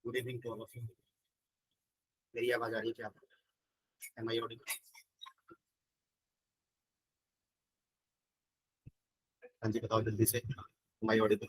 Good evening to all of you. मेरी आवाज आ रही है क्या आपको? Am I audible? हाँ जी, बताओ जल्दी से। Am I audible?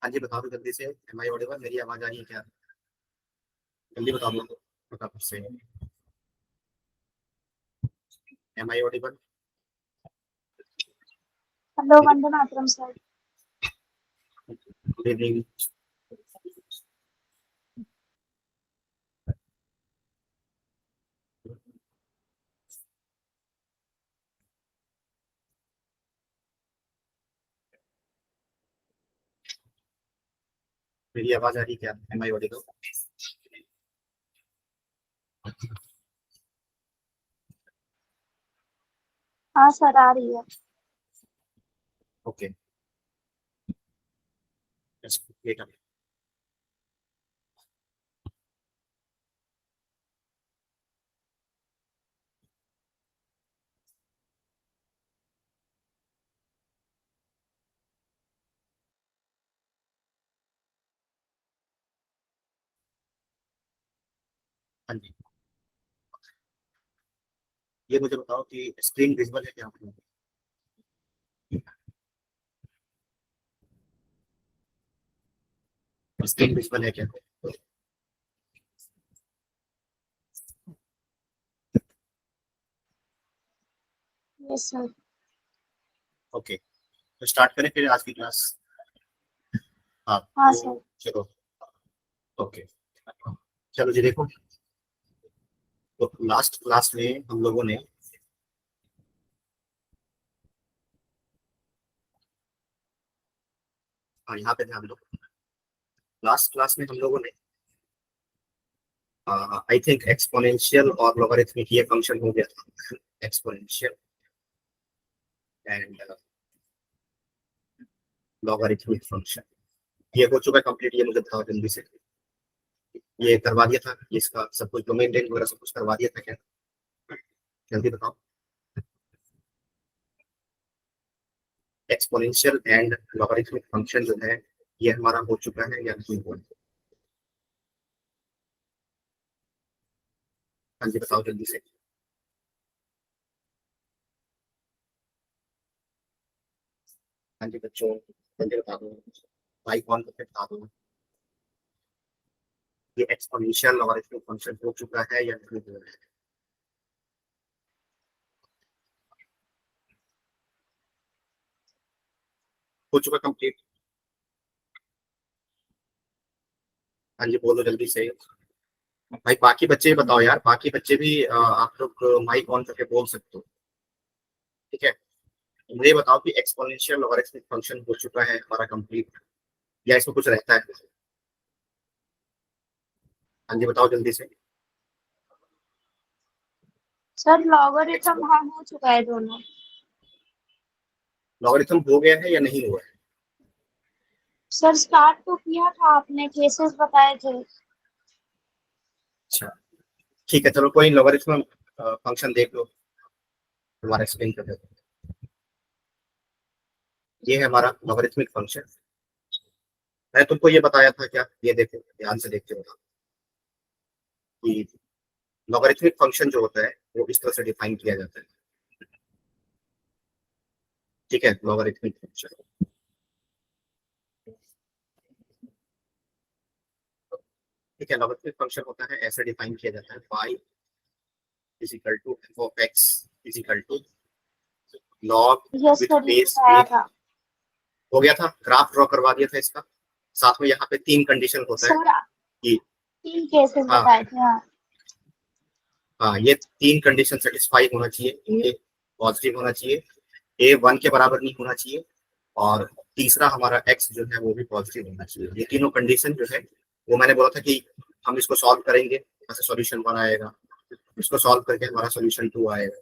हाँ जी, बताओ तो जल्दी से। Am I audible? मेरी आवाज आ रही है क्या? जल्दी बताओ मेरे को, फटाफट से। Am I audible? हेलो, वंदे मातरम सर। Good evening. मेरी आवाज आ रही है क्या? Am I audible? हाँ सर, आ रही है। Okay, wait uh. हाँ जी, ये मुझे बताओ कि स्क्रीन विजिबल है क्या आपको? स्क्रीन विजिबल है क्या? Yes sir. ओके, तो स्टार्ट करें फिर आज की क्लास। हाँ हाँ तो सर। चलो। ओके, चलो जी देखो। तो लास्ट क्लास में हम लोगों ने यहाँ पे ध्यान दो। लास्ट क्लास में हम लोगों ने आई थिंक एक्सपोनेंशियल और लॉगरिथमिक ये फंक्शन हो गया था। एक्सपोनेंशियल एंड लॉगरिथमिक फंक्शन ये हो चुका है कंप्लीट। ये मुझे बताओ जल्दी से, ये करवा दिया था इसका सब कुछ, डोमेन रेंज वगैरह सब कुछ करवा दिया था क्या? जल्दी बताओ। एक्सपोनेंशियल एंड लॉगरिथमिक फंक्शन जो है ये हमारा हो चुका है या नहीं हुआ? हाँ जी, बताओ जल्दी से। हाँ जी बच्चों, जल्दी बता दो। भाई कौन करके बता दो। ये एक्सपोनेंशियल लॉगरिथमिक फंक्शन हो चुका है या नहीं हुआ है? हो चुका कंप्लीट? हाँ जी बोलो जल्दी से। भाई बाकी बच्चे भी बताओ यार, बाकी बच्चे भी आप लोग माइक ऑन करके बोल सकते हो, ठीक है? मुझे बताओ कि एक्सपोनेंशियल लॉगरिथमिक फंक्शन हो चुका है हमारा कंप्लीट या इसमें कुछ रहता है? हाँ जी बताओ जल्दी से। सर लॉगरिथम हाँ हो चुका है दोनों। लॉगरिथम हो गया है या नहीं हुआ है? सर स्टार्ट तो किया था आपने, केसेस बताए थे। अच्छा ठीक है, चलो कोई लॉगरिथम फंक्शन देख लो, दोबारा एक्सप्लेन कर देते हैं। ये है हमारा लॉगरिथमिक फंक्शन। मैं तुमको ये बताया था क्या? ये देखो ध्यान से देखते हो कि लॉगरिथमिक फंक्शन जो होता है वो इस तरह से डिफाइन किया जाता है, ठीक है? लॉगरिथमिक फंक्शन, ठीक है, लॉगरिथमिक फंक्शन होता है ऐसे डिफाइन किया जाता है, y is equal to F of x is equal to log yes with sir, ये बेस बताया ए। था। हो गया था, ग्राफ ड्रॉ करवा दिया था इसका। साथ में यहाँ पे तीन कंडीशन होता है सर कि 3 केसेस हाँ बताए थे। हाँ हाँ, ये 3 कंडीशन सेटिस्फाई होना चाहिए। ए पॉजिटिव होना चाहिए, ए 1 के बराबर नहीं होना चाहिए, और तीसरा हमारा एक्स जो है वो भी पॉजिटिव होना चाहिए। ये तीनों कंडीशन जो है वो मैंने बोला था कि हम इसको सॉल्व करेंगे, ऐसे सॉल्यूशन 1 आएगा, इसको सॉल्व करके हमारा सॉल्यूशन 2 आएगा,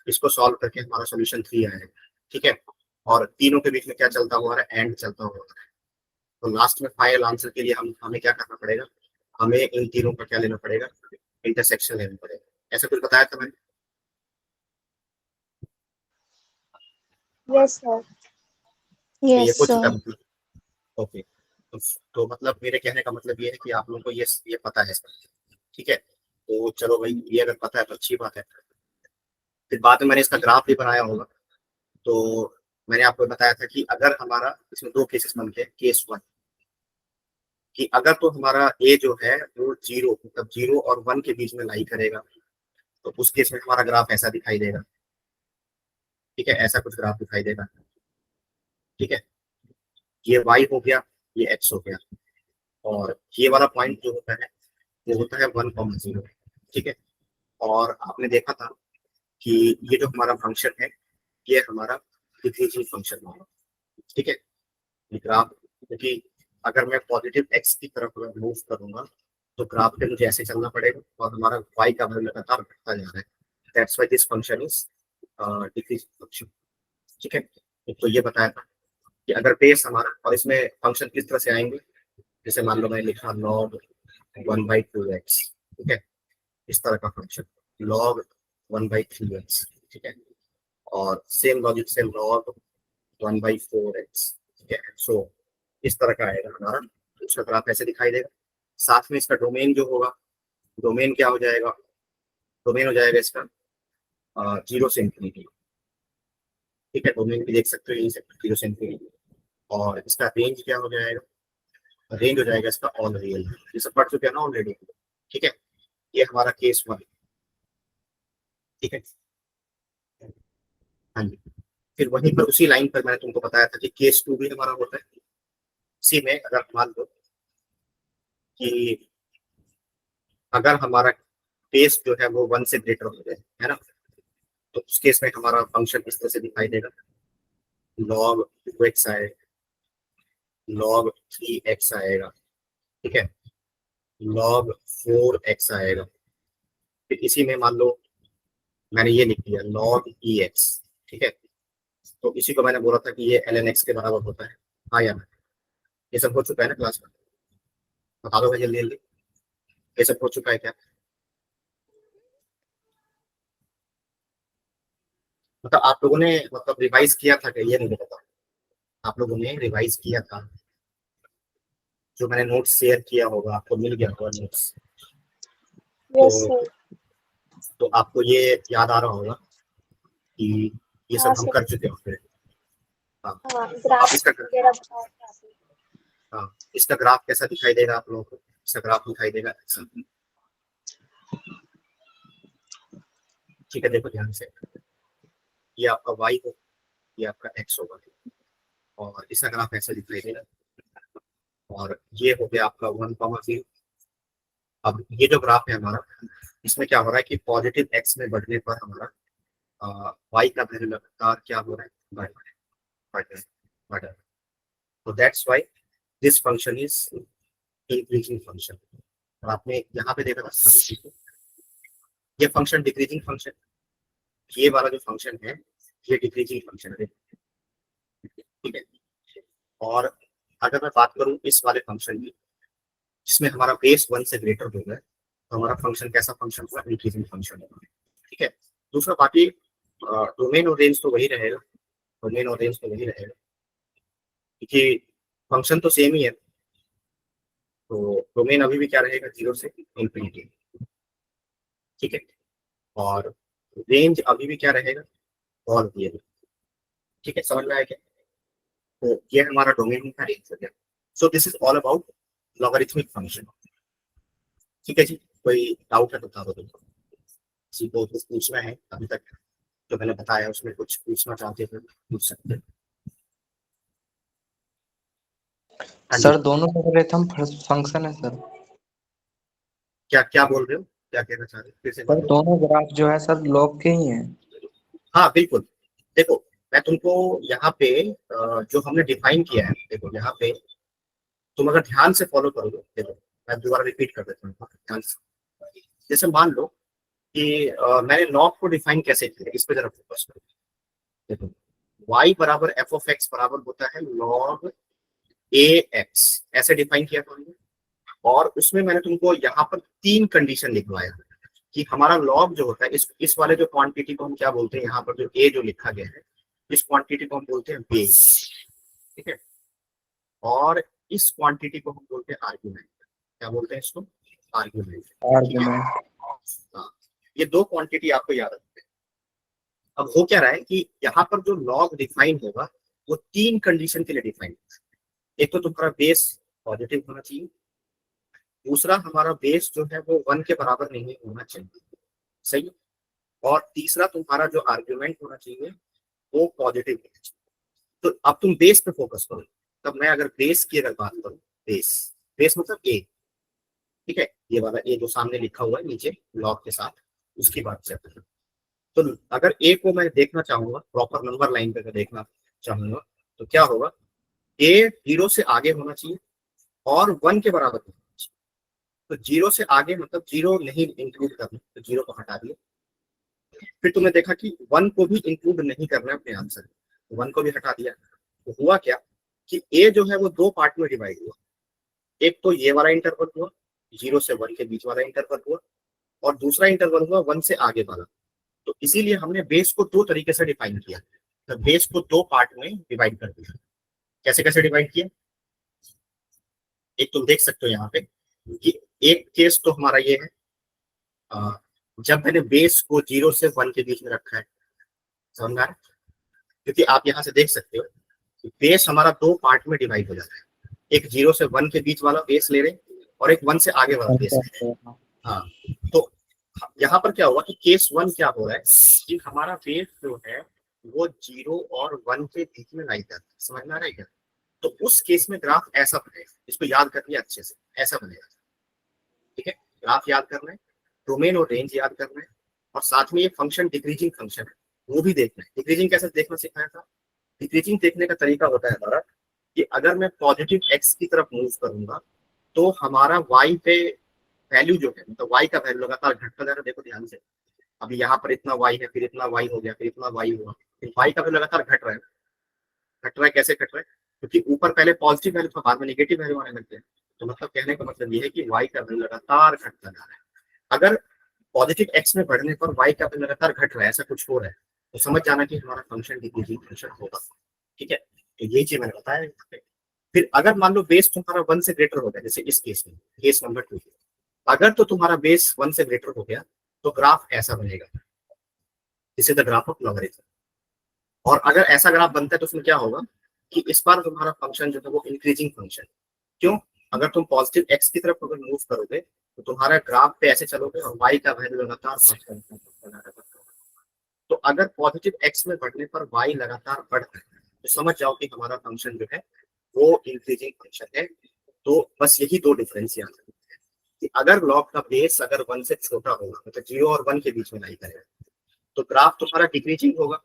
इसको सॉल्व करके हमारा सॉल्यूशन 3 आएगा। ठीक है, और तीनों के बीच में क्या चलता हुआ है, एंड चलता हुआ है। तो लास्ट में फाइनल आंसर के लिए हमें क्या करना पड़ेगा, हमें इन तीनों का क्या लेना पड़ेगा, इंटरसेक्शन लेना पड़ेगा। ऐसा कुछ बताया था मैंने? Yes sir. तो ये यस कुछ सर। मतलब ओके। तो मतलब मेरे कहने का मतलब ये है कि आप लोगों को ये पता है। ठीक है, तो चलो भाई, ये अगर पता है तो अच्छी बात है। फिर बाद में मैंने इसका ग्राफ भी बनाया होगा। तो मैंने आपको बताया था कि अगर हमारा इसमें 2 केसेस बनते हैं। केस 1 कि अगर तो हमारा ए जो है वो 0 मतलब 0 और 1 के बीच में लाई करेगा, तो उस केस में हमारा ग्राफ ऐसा दिखाई देगा। ठीक है, ऐसा कुछ ग्राफ दिखाई देगा। ठीक है, ये y हो गया, ये x हो गया, और ये वाला पॉइंट जो होता है वो होता है 1,0। ठीक है, और आपने देखा था कि ये जो हमारा फंक्शन है ये हमारा डिक्रीजिंग फंक्शन होगा। ठीक है, ये ग्राफ, क्योंकि अगर मैं पॉजिटिव x की तरफ मूव करूंगा तो ग्राफ पे मुझे ऐसे चलना पड़ेगा, और हमारा y का वैल्यू लगातार बढ़ता जा रहा है। That's why this function is decreasing function. ठीक है, तो ये बताया था कि अगर बेस हमारा, और इसमें फंक्शन किस तरह से आएंगे, जैसे मान लो मैं लिखा log 1/2x। ठीक है, इस तरह का फंक्शन log 1/3x। ठीक है, और सेम लॉजिक से log 1/4x। ठीक है, सो इस तरह का आएगा हमारा, उसका ग्राफ ऐसे दिखाई देगा। साथ में इसका डोमेन जो होगा, डोमेन क्या हो जाएगा, डोमेन हो जाएगा इसका 0 से इंफिनिटी। ठीक है, डोमेन भी देख सकते हो, यही 0 से इंफिनिटी। और इसका रेंज क्या हो जाएगा, रेंज हो जाएगा इसका ऑल रियल। ये सब पढ़ चुके हैं ना ऑलरेडी। ठीक है, ये हमारा केस 1। ठीक है, हाँ जी। फिर वहीं पर उसी लाइन पर मैंने तुमको बताया था कि केस 2 भी हमारा होता है। इसी में अगर मान लो कि अगर हमारा केस जो है वो 1 से ग्रेटर हो जाए, है ना, तो उस केस में हमारा फंक्शन इस तरह से दिखाई देगा, log 2x आएगा, log 3x आएगा। ठीक है, log 4x आएगा। फिर इसी में मान लो मैंने ये लिख दिया log ex। ठीक है, तो इसी को मैंने बोला था कि ये ln x के बराबर होता है। हाँ या ना, ये सब हो चुका है ना क्लास में? बता दो भाई जल्दी जल्दी, ये सब हो चुका है क्या? मतलब आप लोगों ने मतलब रिवाइज किया था क्या, ये नहीं पता। आप लोगों ने रिवाइज किया था, जो मैंने नोट्स शेयर किया होगा आपको मिल गया होगा नोट्स। यस तो सर। तो आपको ये याद आ रहा होगा कि ये सब हाँ हम सर। कर चुके होंगे। हाँ, हाँ, तो आप ग्राफ इसका, वगैरह बताया था आपने। हाँ, इसका ग्राफ कैसा दिखाई देगा आप लोगों को? इसका ग्राफ दिखाई देगा ऐसा। ठीक है, देखो ध्यान से, ये आपका y हो, ये आपका x होगा, और इसका ग्राफ ऐसा दिखाई देगा। और ये हो गया आपका 1,0। अब ये जो ग्राफ है हमारा, इसमें क्या हो रहा है कि पॉजिटिव x में बढ़ने पर हमारा y का वैल्यू लगातार क्या हो रहा है, बढ़ रहा है, बढ़ रहा है, बढ़ रहा है। तो that's why this function is increasing function. और आपने यहाँ पे देखा था ये फंक्शन डिक्रीजिंग फंक्शन, ये वाला जो फंक्शन है ये डिक्रीजिंग फंक्शन है। ठीक है, और अगर मैं बात करूं इस वाले फंक्शन की जिसमें हमारा बेस 1 से ग्रेटर हो गया, तो हमारा फंक्शन कैसा फंक्शन होगा, इंक्रीजिंग फंक्शन होगा। ठीक है, दूसरा बाकी डोमेन और रेंज तो वही रहेगा, डोमेन और रेंज तो वही रहेगा, क्योंकि फंक्शन तो सेम ही है। तो डोमेन अभी भी क्या रहेगा, 0 से इंफिनिटी। ठीक है, और रेंज अभी भी क्या रहेगा, ऑल रियल। ठीक है, समझ में आया क्या? तो ये हमारा डोमेन का रेंज हो गया। So this is all about logarithmic function. ठीक है जी, कोई डाउट है तो बता दो तुमको, किसी को कुछ पूछना है अभी तक जो मैंने बताया उसमें कुछ पूछना चाहते थे पूछ सकते हैं। हाँ जी, सर दोनों लोगरिथम फंक्शन है सर। क्या क्या बोल रहे हो? क्या कहना चाह रहे हैं फिर से सर बोलो। दोनों ग्राफ जो है सर लॉग के ही हैं। हाँ बिल्कुल, देखो मैं तुमको यहाँ पे जो हमने डिफाइन किया है, देखो यहाँ पे तुम अगर ध्यान से फॉलो करोगे, देखो मैं दोबारा रिपीट कर देता हूँ ध्यान से। जैसे मान लो कि मैंने लॉग को डिफाइन कैसे किया, इस पे जरा फोकस करो। देखो y बराबर एफ ऑफ एक्स बराबर होता है लॉग ए एक्स, ऐसे डिफाइन किया था हमने। और उसमें मैंने तुमको यहाँ पर 3 कंडीशन लिखवाया कि हमारा लॉग जो होता है, इस वाले जो क्वांटिटी को हम क्या बोलते हैं, यहाँ पर जो ए जो लिखा गया है, इस क्वांटिटी को हम बोलते हैं बेस, ठीक है। और इस क्वांटिटी को हम बोलते हैं आर्ग्यूमेंट। क्या बोलते हैं इसको? आर्ग्यूमेंट, ठीक है। आर्गुमेंट। हाँ, ये 2 क्वांटिटी आपको याद रखते हैं। अब हो क्या रहा है कि यहाँ पर जो लॉग डिफाइन होगा वो 3 कंडीशन के लिए डिफाइन होगा। एक तो तुम्हारा बेस पॉजिटिव होना चाहिए, दूसरा हमारा बेस जो है वो 1 के बराबर नहीं होना चाहिए, सही है, और तीसरा तुम्हारा जो आर्ग्यूमेंट होना चाहिए वो पॉजिटिव होना चाहिए। तो अब तुम बेस पे फोकस करो। तब मैं अगर बेस की अगर बात करूं, बेस बेस मतलब ए, ठीक है, ये वाला ए जो सामने लिखा हुआ है नीचे लॉग के साथ, उसकी बात करते हैं। तो अगर ए को मैं देखना चाहूंगा प्रॉपर नंबर लाइन पे देखना चाहूंगा, तो क्या होगा, ए 0 से आगे होना चाहिए और 1 के बराबर होना चाहिए। तो 0 से आगे मतलब 0 नहीं इंक्लूड करना, तो 0 को हटा दिया। फिर तुमने देखा कि 1 को भी इंक्लूड नहीं करना है अपने आंसर, 1 को भी हटा दिया। तो हुआ क्या कि ए जो है वो 2 पार्ट में डिवाइड हुआ। एक तो ये वाला इंटरवल हुआ, 0 से 1 के बीच वाला इंटरवल हुआ, और दूसरा इंटरवल हुआ 1 से आगे वाला। तो इसीलिए हमने बेस को 2 तरीके से डिफाइन किया। तो बेस को 2 पार्ट में डिवाइड कर दिया। कैसे कैसे डिवाइड किया, एक तुम देख सकते हो यहाँ पे कि एक केस तो हमारा ये है, जब मैंने बेस को 0 से 1 के बीच में रखा है, समझ में आ रहा है? क्योंकि आप यहाँ से देख सकते हो कि बेस हमारा 2 पार्ट में डिवाइड हो जाता है। एक 0 से 1 के बीच वाला बेस ले रहे और एक 1 से आगे वाला बेस ले रहे। हाँ, तो यहाँ पर क्या हुआ कि केस 1 क्या हो रहा है कि हमारा बेस जो है वो 0 और 1 के बीच में लाई जाता है। समझ में आ रहा है क्या? तो उस केस में ग्राफ ऐसा बनेगा, इसको याद करनी है अच्छे से, ऐसा बनेगा, ठीक है। ग्राफ याद करना है, डोमेन और रेंज याद करना है, और साथ में ये फंक्शन डिक्रीजिंग फंक्शन है वो भी देखना है। डिक्रीजिंग कैसे देखना सिखाया था? डिक्रीजिंग देखने का तरीका होता है हमारा कि अगर मैं पॉजिटिव एक्स की तरफ मूव करूंगा तो हमारा वाई पे वैल्यू जो है, मतलब वाई का वैल्यू लगातार घटता जा रहा है। देखो ध्यान से, अभी यहाँ पर इतना वाई है, फिर इतना वाई हो गया, फिर इतना वाई हुआ, फिर वाई का वैल्यू लगातार घट रहा है। घट रहा है, कैसे घट रहा है? क्योंकि ऊपर पहले पॉजिटिव वैल्यू था, बाद में नेगेटिव वैल्यू आने लगते हैं। तो मतलब कहने का मतलब ये है कि वाई का वैल्यू लगातार घटता जा रहा है। अगर पॉजिटिव एक्स में बढ़ने पर वाई का वैल्यू लगातार घट रहा है, ऐसा कुछ हो रहा है, तो समझ जाना कि हमारा फंक्शन डिक्रीजिंग फंक्शन होगा, ठीक है। तो ये चीज मैंने बताया यहाँ पे। फिर अगर मान लो बेस तुम्हारा 1 से ग्रेटर हो गया, जैसे इस केस में केस नंबर 2, अगर तो तुम्हारा बेस 1 से ग्रेटर हो गया तो ग्राफ ऐसा बनेगा, this is the graph of logarithm. और अगर ऐसा ग्राफ बनता है तो उसमें क्या होगा कि इस बार तुम्हारा फंक्शन जो है वो इंक्रीजिंग फंक्शन। क्यों? अगर तुम पॉजिटिव एक्स की तरफ अगर मूव करोगे तो तुम्हारा ग्राफ पे ऐसे चलोगे और वाई का वैल्यू लगातार बढ़ता। तो अगर पॉजिटिव एक्स में बढ़ने पर वाई लगातार बढ़ता है तो समझ जाओ कि हमारा फंक्शन जो है वो इंक्रीजिंग फंक्शन है। तो बस यही 2 डिफरेंस याद रखना है कि अगर लॉग का बेस अगर 1 से छोटा होगा, मतलब 0 और 1 के बीच में लाई करेगा, तो ग्राफ तुम्हारा डिक्रीजिंग होगा।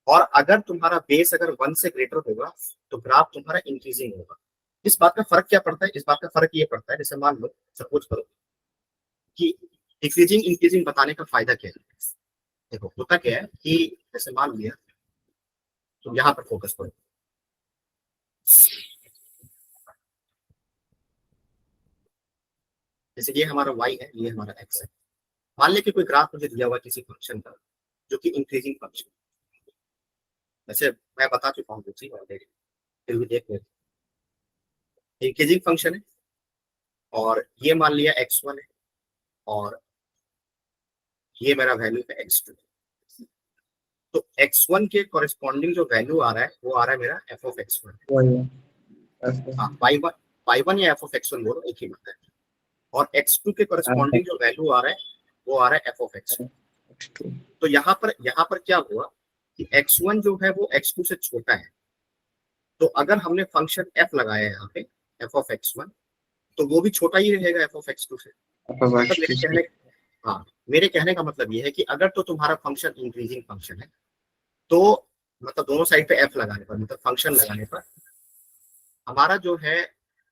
और अगर तुम्हारा बेस अगर 1 से ग्रेटर होगा तो ग्राफ तुम्हारा इंक्रीजिंग होगा। इस बात का फर्क क्या पड़ता है? इस बात का फर्क ये पड़ता है, जैसे मान लो सपोज करो कि डिक्रीजिंग इंक्रीजिंग बताने का फायदा क्या है। देखो होता क्या है कि जैसे मान लिया तुम यहाँ पर फोकस करो, जैसे ये हमारा y है, ये हमारा x है। मान लिया कि कोई ग्राफ मुझे दिया हुआ किसी फंक्शन का जो कि इंक्रीजिंग फंक्शन, वैसे मैं बता चुका हूँ दूसरी ऑलरेडी, फिर भी देख लेते। इंक्रीजिंग फंक्शन है और ये मान लिया x1 है और ये मेरा वैल्यू है x2। तो x1 के कॉरेस्पॉन्डिंग जो वैल्यू आ रहा है वो आ रहा है मेरा f ऑफ x1। वही है। हाँ, y1 या f ऑफ x1 बोलो, एक ही बात है। और x2 के कॉरेस्पॉन्डिंग जो वैल्यू आ रहा है वो आ रहा है f ऑफ x2। तो यहाँ पर क्या हुआ कि x1 जो है वो x2 से छोटा है। तो अगर हमने फंक्शन f लगाया है यहाँ पे f ऑफ x1, तो वो भी छोटा ही रहेगा f ऑफ x2 से। मतलब मेरे कहने हाँ मेरे कहने का मतलब ये है कि अगर तो तुम्हारा फंक्शन इंक्रीजिंग फंक्शन है तो मतलब दोनों साइड पे एफ लगाने पर मतलब फंक्शन लगाने पर हमारा जो है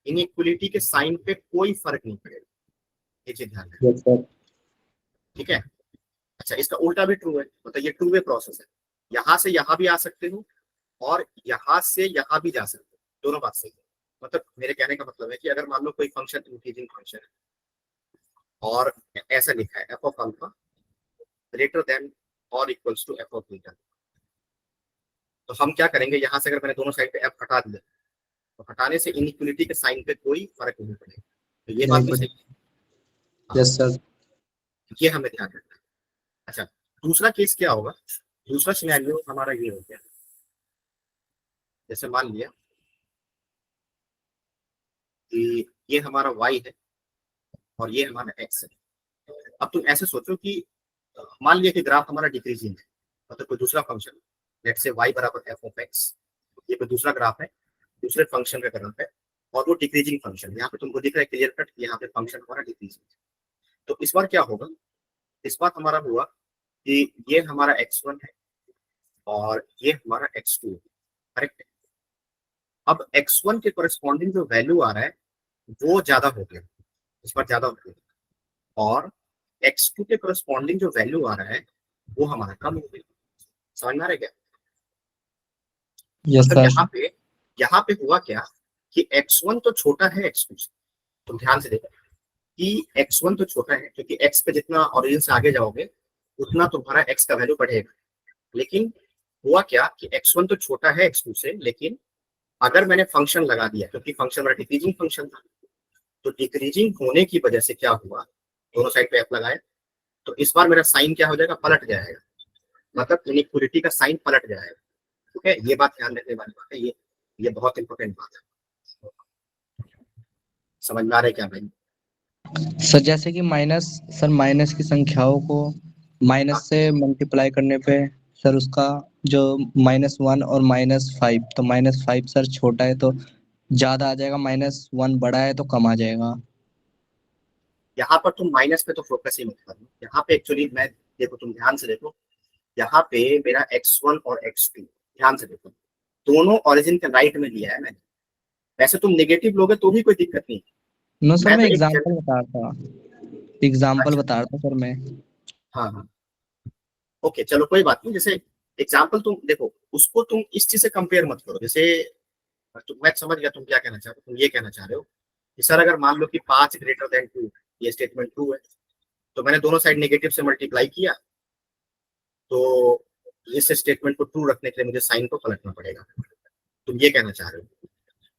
इनइक्वलिटी के साइन पे कोई फर्क नहीं पड़ेगा, ये चीज ध्यान रखना। Yes sir. ठीक है। अच्छा इसका उल्टा भी ट्रू है, मतलब ये टू वे प्रोसेस है, यहाँ से यहाँ भी आ सकते हो और यहाँ से यहाँ भी जा सकते हो, दोनों बात सही है। मतलब मेरे कहने का मतलब है कि अगर मान लो कोई फंक्शन इंक्रीजिंग फंक्शन है और ऐसा लिखा है F of alpha greater than और equals to F of beta, तो हम क्या करेंगे, यहाँ से अगर मैंने दोनों साइड पे एफ हटा दिया तो हटाने से इनइक्वलिटी के साइन पे कोई फर्क नहीं पड़ेगा, तो ये बात भी सही है। हाँ, यस सर। ये हमें ध्यान रखना है। अच्छा दूसरा केस क्या होगा, दूसरा सिनेरियो हमारा ये हो गया, जैसे मान लिया कि ये हमारा y है और ये हमारा x है। अब तुम ऐसे सोचो कि मान लिया कि ग्राफ हमारा डिक्रीजिंग है, मतलब कोई दूसरा फंक्शन लेट्स से y बराबर f ऑफ x, ये कोई दूसरा ग्राफ है, दूसरे फंक्शन का ग्राफ है और वो डिक्रीजिंग फंक्शन, यहाँ पे तुमको दिख रहा है क्लियर कट, यहाँ पे फंक्शन हमारा डिक्रीजिंग है। तो इस बार क्या होगा, इस बार हमारा हुआ कि ये हमारा x1 है और ये हमारा x2 है, करेक्ट है। अब x1 के कोरेस्पॉन्डिंग जो वैल्यू आ रहा है वो ज्यादा हो गया, इस बार ज्यादा हो गया, और x2 के कोरेस्पॉन्डिंग जो वैल्यू आ रहा है वो हमारा कम हो गया। समझ में आ रहा है क्या? यस मतलब सर। यहाँ पे हुआ क्या कि x1 तो छोटा है x2 से, तुम ध्यान से देखो कि x1 तो छोटा है क्योंकि x पे जितना ओरिजिन से आगे जाओगे उतना तुम्हारा x का वैल्यू बढ़ेगा, लेकिन हुआ क्या कि x1 तो छोटा है x2 से, लेकिन अगर मैंने फंक्शन लगा दिया क्योंकि फंक्शन मेरा डिक्रीजिंग फंक्शन था, तो डिक्रीजिंग होने की वजह से क्या हुआ, दोनों साइड पे एफ लगाए तो इस बार मेरा साइन क्या हो जाएगा, पलट जाएगा, मतलब इनइक्वलिटी का साइन पलट जाएगा। ठीक है, ये बात ध्यान रखने वाली बात है, ये बहुत इंपॉर्टेंट बात है। समझ में आ रहा है क्या भाई? सर जैसे कि माइनस, सर माइनस की संख्याओं को हाँ, माइनस से मल्टीप्लाई करने पे सर उसका जो -1 और -5, तो -5 सर छोटा है तो ज्यादा आ जाएगा, -1 बड़ा है तो कम आ जाएगा। यहाँ पर तुम माइनस पे तो फोकस ही मत करो, यहाँ पे एक्चुअली मैं देखो तुम ध्यान से देखो, यहाँ पे मेरा x1 और x2 ध्यान से देखो दोनों ओरिजिन के राइट में लिया है मैंने, वैसे तुम नेगेटिव लोगे तो भी कोई दिक्कत नहीं, नो सर, मैं मैं तो एक एग्जांपल बता रहा था, एग्जांपल अच्छा बता रहा था सर मैं। हाँ हाँ ओके चलो कोई बात नहीं, जैसे एग्जाम्पल तुम देखो उसको तुम इस चीज से कंपेयर मत करो, जैसे मैं समझ गया तुम क्या कहना चाह रहे हो, तुम ये कहना चाह रहे हो कि सर अगर मान लो कि 5 > 2 ये स्टेटमेंट ट्रू है तो मैंने दोनों साइड नेगेटिव से मल्टीप्लाई किया, तो इस स्टेटमेंट को ट्रू रखने के लिए मुझे साइन को पलटना पड़ेगा, तुम ये कहना चाह रहे हो।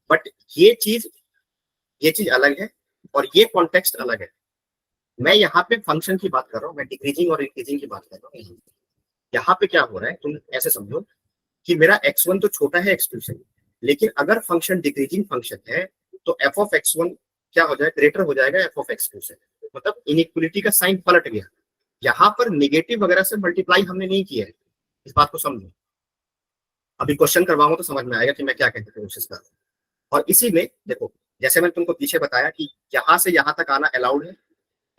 बट ये चीज ये चीज अलग है और ये कॉन्टेक्स्ट अलग है। मैं यहाँ पे फंक्शन की बात कर रहा हूँ, मैं डिक्रीजिंग और इंक्रीजिंग की बात कर रहा हूँ। यहाँ पे क्या हो रहा है तुम ऐसे समझो कि मेरा x1 तो छोटा है x2 से, लेकिन अगर फंक्शन डिक्रीजिंग फंक्शन है तो f ऑफ x1 क्या हो जाएगा, ग्रेटर हो जाएगा f ऑफ x2 से, मतलब इनइक्वलिटी का साइन पलट गया। यहाँ पर निगेटिव वगैरह से मल्टीप्लाई हमने नहीं किया है, इस बात को समझो, अभी क्वेश्चन करवाऊंगा तो समझ में आएगा कि मैं क्या कहने की कोशिश कर रहा हूँ। और इसी में देखो जैसे मैंने तुमको पीछे बताया कि यहाँ से यहाँ तक आना अलाउड है,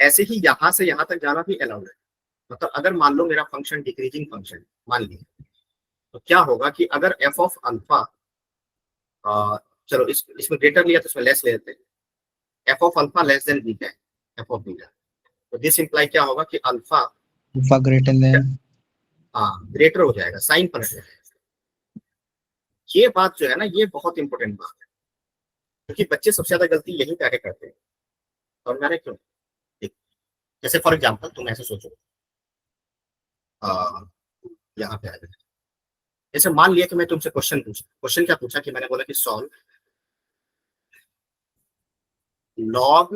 ऐसे ही यहाँ से यहाँ तक जाना भी अलाउड है। मतलब अगर मान लो मेरा फंक्शन डिक्रीजिंग फंक्शन मान लिया तो क्या होगा कि अगर एफ ऑफ अल्फा, चलो इसमें ग्रेटर लिया तो इसमें लेस ले लेते हैं, F of alpha less than beta है, एफ ऑफ बीटा, तो दिस इंप्लाई क्या होगा कि अल्फा अल्फा ग्रेटर देन। हाँ ग्रेटर हो जाएगा, साइन पलट जाएगा। ये बात जो है ना ये बहुत इंपॉर्टेंट बात है, क्योंकि बच्चे सबसे ज्यादा गलती यही करके करते हैं, और मैंने क्यों देख, जैसे फॉर एग्जाम्पल तुम ऐसे सोचो, यहाँ पे आ जाए, जैसे मान लिया कि मैं तुमसे क्वेश्चन पूछा, क्वेश्चन क्या पूछा कि मैंने बोला कि सॉल्व log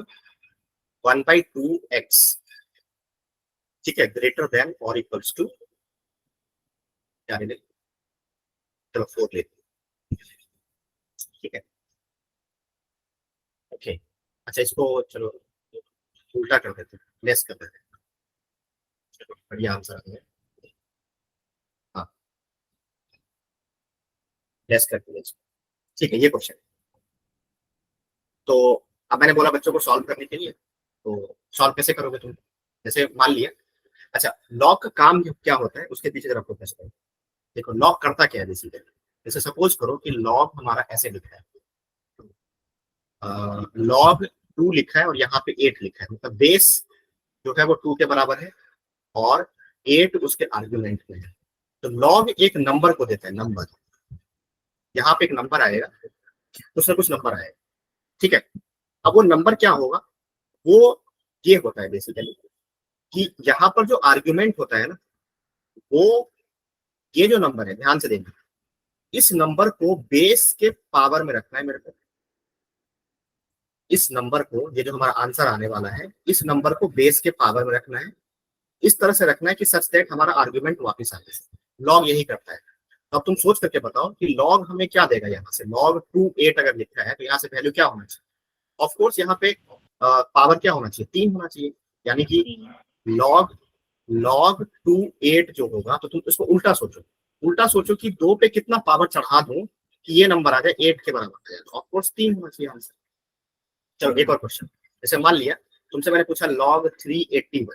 1/2x, ठीक है, ग्रेटर देन और इक्वल्स टू क्या ले, चलो 4 ले, ठीक है ओके। अच्छा इसको चलो उल्टा कर देते हैं, लेस कर देते हैं, चलो बढ़िया आंसर आ गया। हाँ लेस कर दिया, ठीक है ये क्वेश्चन। तो अब मैंने बोला बच्चों को सॉल्व करने के लिए, तो सॉल्व कैसे करोगे तुम? जैसे मान लिया, अच्छा लॉग का काम क्या होता है उसके पीछे जरा फोकस करो। देखो लॉग करता क्या है बेसिकली, जैसे सपोज करो कि लॉग हमारा ऐसे लिखा है, लॉग 2 लिखा है और यहाँ पे 8 लिखा है, मतलब बेस जो है वो 2 के बराबर है और 8 उसके आर्गुमेंट में है। तो लॉग एक नंबर को देता है, नंबर, यहाँ पे एक नंबर आएगा, उसमें कुछ नंबर आएगा, ठीक है। अब वो नंबर क्या होगा, वो ये होता है बेसिकली कि यहाँ पर जो आर्गुमेंट होता है ना, वो ये जो नंबर है, ध्यान से देखना, इस नंबर को बेस के पावर में रखना है मेरे को। इस नंबर को, ये जो हमारा आंसर आने वाला है, इस नंबर को बेस के पावर में रखना है, इस तरह से रखना है कि सच दैट हमारा आर्गुमेंट वापस आ जाए। लॉग यही करता है। तो अब तुम सोच करके बताओ कि लॉग हमें क्या देगा, यहाँ से लॉग 2 8 अगर लिखा है तो यहाँ से वैल्यू क्या होना चाहिए? ऑफ कोर्स यहाँ पे पावर क्या होना चाहिए, 3 होना चाहिए, यानी कि लॉग लॉग 2 8 जो होगा, तो तुम इसको उल्टा सोचो, उल्टा सोचो कि 2 पे कितना पावर चढ़ा दूं कि ये नंबर आ जाए 8 के बराबर आ जाए, तो ऑफ कोर्स 3 होना चाहिए आंसर। चलो एक और क्वेश्चन, जैसे मान लिया तुमसे मैंने पूछा लॉग 381,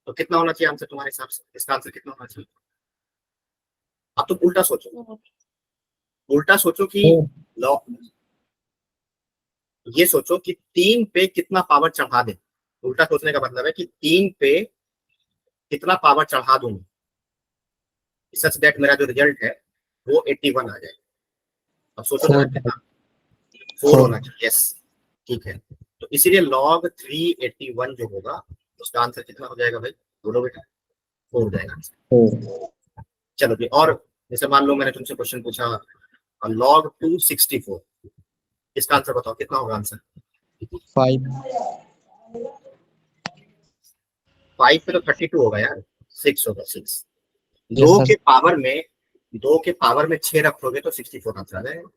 तो कितना होना चाहिए आंसर तुम्हारे हिसाब से? इसका आंसर कितना होना चाहिए? अब तुम उल्टा सोचो, उल्टा सोचो कि लॉग, ये सोचो कि 3 पे कितना पावर चढ़ा दे। उल्टा सोचने का मतलब है कि 3 पे कितना पावर चढ़ा दूं सच दैट मेरा जो रिजल्ट है वो 81 आ जाए। अब सोचो जरा कितना, 4 होना चाहिए, यस ठीक है। तो इसीलिए लॉग 381 जो होगा उसका आंसर कितना हो जाएगा भाई, बोलो बेटा? 4 हो जाएगा आंसर। चलो जी, और जैसे मान लो मैंने तुमसे क्वेश्चन पूछा लॉग 264, इसका आंसर बताओ कितना होगा आंसर? 5। 5 पे तो 32 होगा यार, 6 होगा, 6। Yes 2 sir. के पावर में 2 के पावर में 6 रखोगे तो 64 आंसर आ जाएगा।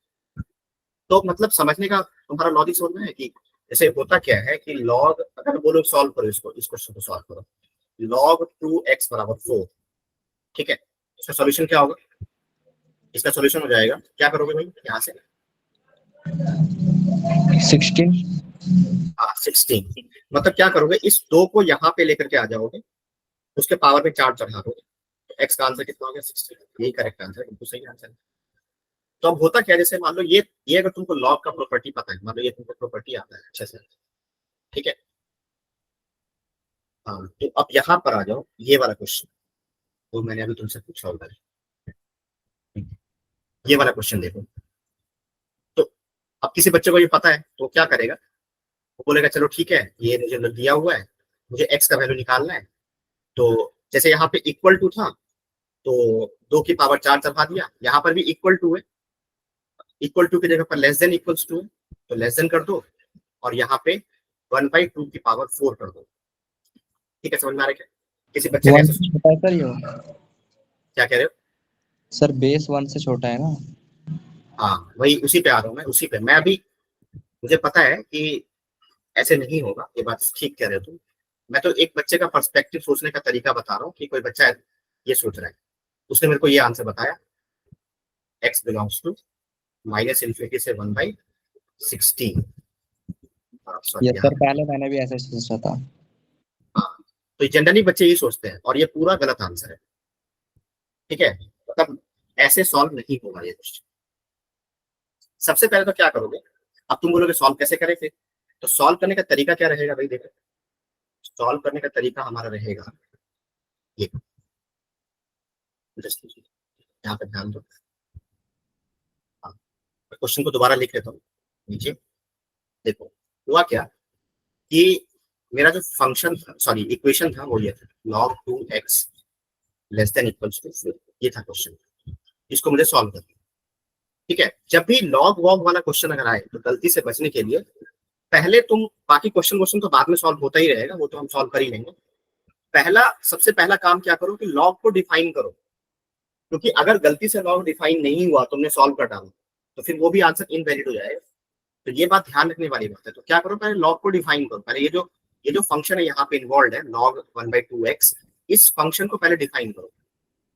तो मतलब समझने का तुम्हारा लॉजिक समझना है कि जैसे होता क्या है कि लॉग, अगर बोलो सॉल्व करो इसको, इस क्वेश्चन को सॉल्व करो, लॉग 2x बराबर 4, ठीक है, इसका सॉल्यूशन क्या होगा? इसका सॉल्यूशन हो जाएगा, क्या करोगे भाई यहाँ से? 16। हाँ 16, मतलब क्या करोगे, इस 2 को यहाँ पे लेकर के आ जाओगे, उसके पावर में 4 चढ़ा दोगे, तो x का आंसर कितना हो गया? 16। यही करेक्ट आंसर, बिल्कुल सही आंसर है। तो अब होता क्या है, जैसे मान लो ये अगर तुमको लॉग का प्रॉपर्टी पता है, मान लो ये तुमको प्रॉपर्टी आता है अच्छे से, ठीक है, हाँ, तो अब यहाँ पर आ जाओ, ये वाला क्वेश्चन तो मैंने अभी तुमसे पूछा होगा, ये वाला क्वेश्चन देखो। तो अब किसी बच्चे को ये पता है तो क्या करेगा, वो बोलेगा चलो ठीक है, ये मुझे दिया हुआ है, मुझे एक्स का वैल्यू निकालना है। तो जैसे यहाँ पे इक्वल टू था तो 2 की पावर 4 चढ़ा दिया, यहाँ पर भी इक्वल टू है, इक्वल टू की जगह पर लेस देन इक्वल्स टू है, तो लेस देन कर दो, और यहाँ पे 1/2 की पावर 4 कर दो। ठीक है, समझ में आ रहा है क्या? किसी बच्चे ने 1 ऐसे से छोटा है सर ये? क्या कह रहे हो? सर बेस 1 से छोटा है ना? हाँ वही, उसी पे आ रहा हूँ मैं, उसी पे मैं अभी, मुझे पता है कि ऐसे नहीं होगा, ये बात ठीक कह रहे हो तुम। मैं तो एक बच्चे का पर्सपेक्टिव सोचने का तरीका बता रहा हूँ कि कोई बच्चा ये सोच रहा है, उसने मेरे को ये आंसर बताया, x belongs to minus infinity से 1/16। सॉरी यस यहाँ सर, पहले मैंने भी ऐसे सोचा था। हाँ, तो जनरली बच्चे ये सोचते हैं और ये पूरा गलत आंसर है, ठीक है, मतलब ऐसे सॉल्व नहीं होगा ये क्वेश्चन। सबसे पहले तो क्या करोगे, अब तुम बोलोगे सॉल्व कैसे करें फिर, तो सॉल्व करने का तरीका क्या रहेगा भाई? देखो सॉल्व करने का तरीका हमारा रहेगा ये, जस्ट यहाँ पे ध्यान दो, हाँ, क्वेश्चन को दोबारा लिख लेता हूँ नीचे। देखो हुआ क्या कि मेरा जो फंक्शन था, सॉरी इक्वेशन था, वो ये था log 2x less than equals to 4, ये था क्वेश्चन, इसको मुझे सॉल्व करना। ठीक है, जब भी लॉग वॉग वाला क्वेश्चन अगर आए तो गलती से बचने के लिए पहले तुम, बाकी क्वेश्चन तो बाद में सॉल्व होता ही रहेगा, वो तो हम सॉल्व कर ही लेंगे, सबसे पहला काम क्या करो कि लॉग को डिफाइन करो, क्योंकि अगर गलती से लॉग डिफाइन नहीं हुआ, तुमने सॉल्व कर डाला, तो फिर वो भी आंसर इनवैलिड हो जाएगा। तो ये बात ध्यान रखने वाली बात है। तो क्या करो, पहले लॉग को डिफाइन करो, पहले ये जो फंक्शन है यहाँ पे इन्वॉल्व है log 1/2x, इस फंक्शन को पहले डिफाइन करो।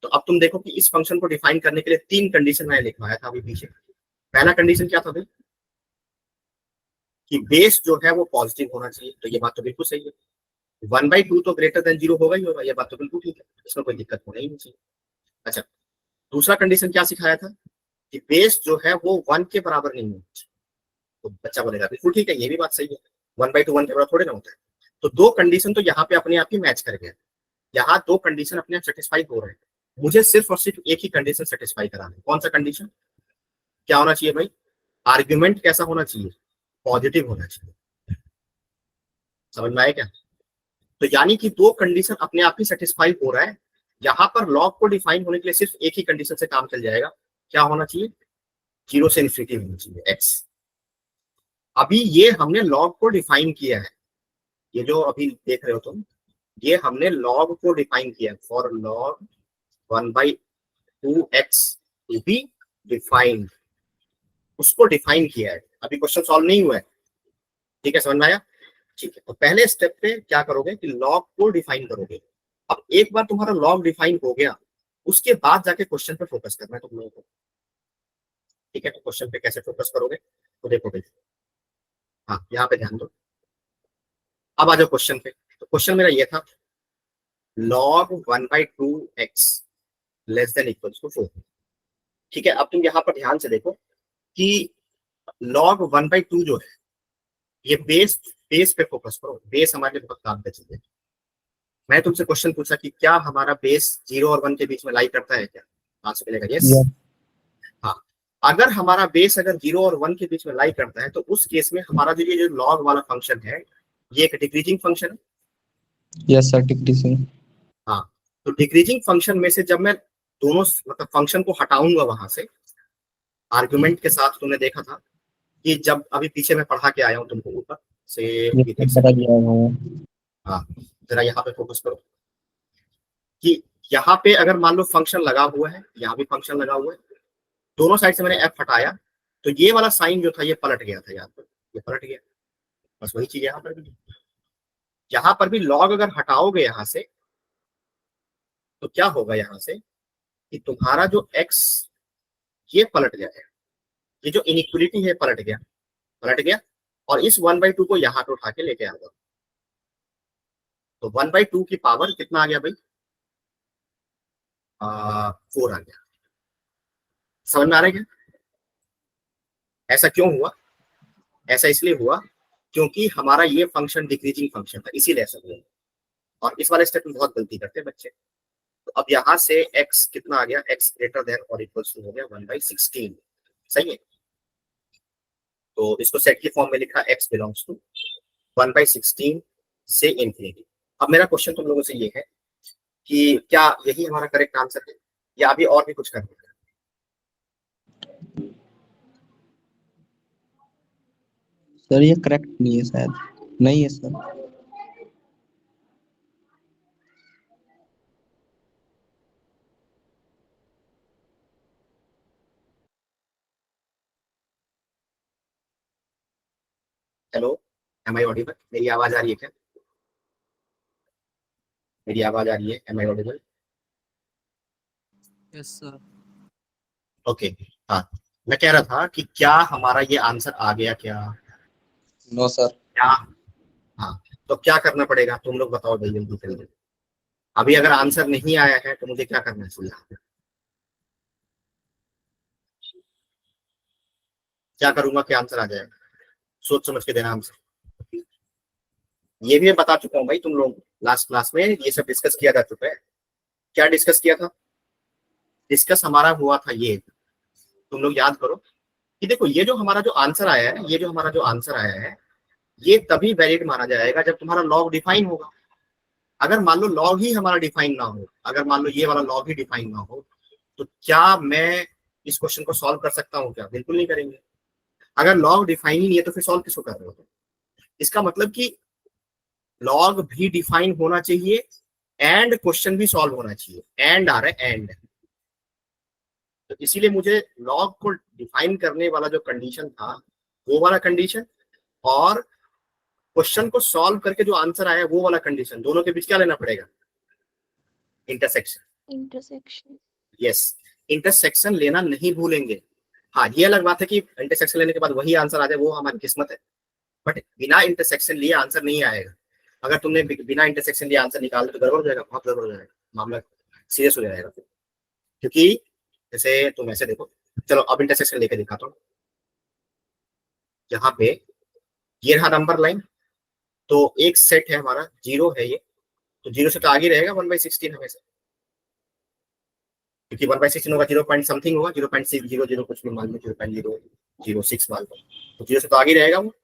तो अब तुम देखो कि इस फंक्शन को डिफाइन करने के लिए 3 कंडीशन मैंने लिखवाया था अभी पीछे। पहला कंडीशन क्या था भाई, कि बेस जो है वो पॉजिटिव होना चाहिए, तो ये बात तो बिल्कुल सही है। 1/2 तो ग्रेटर देन 0 होगा ही होगा, ये बात तो बिल्कुल ठीक है, इसमें कोई दिक्कत होना ही नहीं चाहिए। अच्छा, दूसरा कंडीशन क्या सिखाया था कि बेस जो है वो 1 के बराबर नहीं होना चाहिए। तो बच्चा बोलेगा बिल्कुल ठीक है, ये भी बात सही है, 1/2 1 के बराबर थोड़े ना होता है। तो दो कंडीशन तो यहाँ पे अपने आप ही मैच कर गया, यहाँ दो कंडीशन अपने आप सेटिस्फाई हो रहे हैं, मुझे सिर्फ और सिर्फ एक ही कंडीशन सेटिस्फाई कराना है। कौन सा कंडीशन, क्या होना चाहिए भाई, आर्ग्यूमेंट कैसा होना चाहिए, पॉजिटिव होना चाहिए। समझ में आया क्या? तो यानी कि दो कंडीशन अपने आप ही सेटिस्फाई हो रहा है, यहां पर लॉग को डिफाइन होने के लिए सिर्फ एक ही कंडीशन से काम चल जाएगा, क्या होना चाहिए, 0 से इन्फिनिटी होना चाहिए x। अभी ये हमने लॉग को डिफाइन किया है, ये जो अभी देख रहे हो तुम, ये हमने लॉग को डिफाइन किया, for log 1/2x to be defined, उसको डिफाइन किया है, अभी क्वेश्चन सॉल्व नहीं हुआ है। ठीक है, समझ में आया? ठीक है, तो पहले स्टेप पे क्या करोगे कि लॉग को डिफाइन करोगे। अब एक बार तुम्हारा लॉग डिफाइन हो गया, उसके बाद जाके क्वेश्चन पे फोकस करना है तुम लोगों को। ठीक है, तो क्वेश्चन पे कैसे फोकस करोगे, तो देखो भाई, हाँ यहाँ पे ध्यान दो। अब आ जाओ क्वेश्चन पे, तो क्वेश्चन मेरा ये था, log 1/2x less than equal to 4। ठीक है, अब तुम यहाँ पर ध्यान से देखो कि log 1/2 जो है, ये बेस पे फोकस करो, बेस हमारे लिए बहुत काम का चीज है। मैं तुमसे क्वेश्चन पूछा कि क्या हमारा बेस 0 और 1 के बीच में लाई करता है क्या, आंसर मिलेगा यस। हाँ, अगर हमारा बेस अगर 0 और 1 के बीच में लाई करता है, तो उस केस में हमारा जो ये लॉग वाला फंक्शन है, ये एक डिक्रीजिंग फंक्शन है। Yes sir, decreasing. हाँ, तो डिक्रीजिंग फंक्शन में से जब मैं दोनों मतलब फंक्शन को हटाऊंगा वहां से आर्गुमेंट के साथ, तुमने देखा था कि जब अभी पीछे मैं पढ़ा के आया हूं तुमको ऊपर से, ये देख सकते हो। हाँ, जरा यहाँ पे फोकस करो कि यहाँ पे अगर मान लो फंक्शन लगा हुआ है, यहाँ भी फंक्शन लगा हुआ है, दोनों साइड से मैंने एफ हटाया, तो ये वाला साइन जो था ये पलट गया था, यहाँ पर ये पलट गया। बस वही चीज यहाँ पर भी लॉग अगर हटाओगे यहाँ से, तो क्या होगा यहाँ से कि तुम्हारा जो x ये पलट जाएगा, ये जो इनइक्वलिटी है पलट गया, और इस 1/2 को यहाँ पे उठा के लेके आ जाओ, तो 1/2 की पावर कितना आ गया भाई, 4 आ गया। समझ में आ रहा है क्या? ऐसा क्यों हुआ, ऐसा इसलिए हुआ क्योंकि हमारा ये फंक्शन डिक्रीजिंग फंक्शन था, इसीलिए ऐसा हुआ। और इस वाले स्टेप में बहुत गलती करते हैं बच्चे। तो अब यहाँ से x कितना आ गया, x ग्रेटर देन और इक्वल टू हो गया 1/16। सही है, तो इसको सेट की फॉर्म में लिखा x बिलोंग्स टू 1/16 से इंफिनिटी। अब मेरा क्वेश्चन तुम लोगों से ये है कि क्या यही हमारा करेक्ट आंसर है, या अभी और भी कुछ करना है? सर ये करेक्ट नहीं है शायद, नहीं है sir. Hello, am I audible, मेरी आवाज आ रही है क्या, मेरी आवाज आ रही है, am I audible? Yes sir. Okay, हाँ, मैं कह रहा था कि क्या हमारा ये आंसर आ गया क्या? No sir. क्या? हाँ, तो क्या करना पड़ेगा तुम लोग बताओ भाई जल्दी जल्दी। अभी अगर आंसर नहीं आया है तो मुझे क्या करना चाहिए, क्या करूंगा कि आंसर आ जाएगा, सोच समझ के देना आंसर। ये भी मैं बता चुका हूँ भाई, तुम लोग लास्ट क्लास में ये सब डिस्कस किया जा चुका है। क्या डिस्कस किया था, डिस्कस हमारा हुआ था ये, तुम लोग याद करो कि देखो ये जो हमारा जो आंसर आया है, ये जो हमारा जो आंसर आया है, ये तभी वैलिड माना जाएगा जब तुम्हारा लॉग डिफाइन होगा। अगर मान लो लॉग ही हमारा डिफाइन ना हो, अगर मान लो ये वाला लॉग ही डिफाइन ना हो, तो क्या मैं इस क्वेश्चन को सॉल्व कर सकता हूँ क्या? बिल्कुल नहीं करेंगे। अगर लॉग डिफाइन ही नहीं है तो फिर सॉल्व किसको कर रहे हो? इसका मतलब कि लॉग भी डिफाइन होना चाहिए एंड क्वेश्चन भी सॉल्व होना चाहिए, एंड आ रहा है एंड। तो इसीलिए मुझे लॉग को डिफाइन करने वाला जो कंडीशन था वो वाला कंडीशन, और क्वेश्चन को सॉल्व करके जो आंसर आया वो वाला कंडीशन, दोनों के बीच क्या लेना पड़ेगा, इंटरसेक्शन। यस, इंटरसेक्शन लेना नहीं भूलेंगे। हाँ, ये अलग बात है कि इंटरसेक्शन लेने के बाद वही आंसर आ जाए, वो हमारी किस्मत है, बट बिना इंटरसेक्शन लिए आंसर नहीं आएगा। अगर तुमने बिना इंटरसेक्शन लिए आंसर निकाल तो गड़बड़ हो जाएगा, बहुत गड़बड़ हो जाएगा, मामला सीरियस हो जाएगा। क्योंकि जैसे तुम ऐसे देखो, चलो अब इंटरसेक्शन लेके दिखाता हूँ। यहाँ पे ये रहा नंबर लाइन, तो एक सेट है हमारा, 0 है ये, तो 0 से तो आगे रहेगा 1/16 हमेशा, क्योंकि 1/16 होगा 0 पॉइंट समथिंग होगा, 0.600 कुछ भी मान लो, 0.006 मान लो, तो 0 से तो आगे रहेगा वो।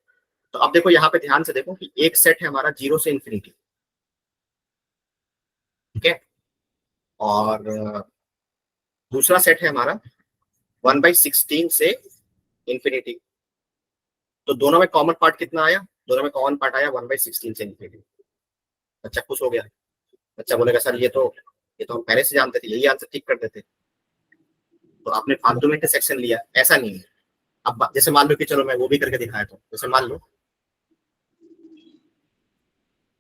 तो अब देखो यहाँ पे ध्यान से देखो कि एक सेट है हमारा 0 से इंफिनिटी, ठीक है, और दूसरा सेट है हमारा 1/16 से इंफिनिटी। तो दोनों में कॉमन पार्ट कितना आया? दोनों में कॉमन पार्ट आया 1/16 से इंफिनिटी। बच्चा खुश हो गया। बच्चा बोलेगा सर ये तो हम पहले से जानते थे, यही आंसर ठीक कर देते, तो आपने फालतू में इंटरसेक्शन लिया। ऐसा नहीं है। अब जैसे मान लो कि चलो मैं वो भी करके दिखाया था, जैसे मान लो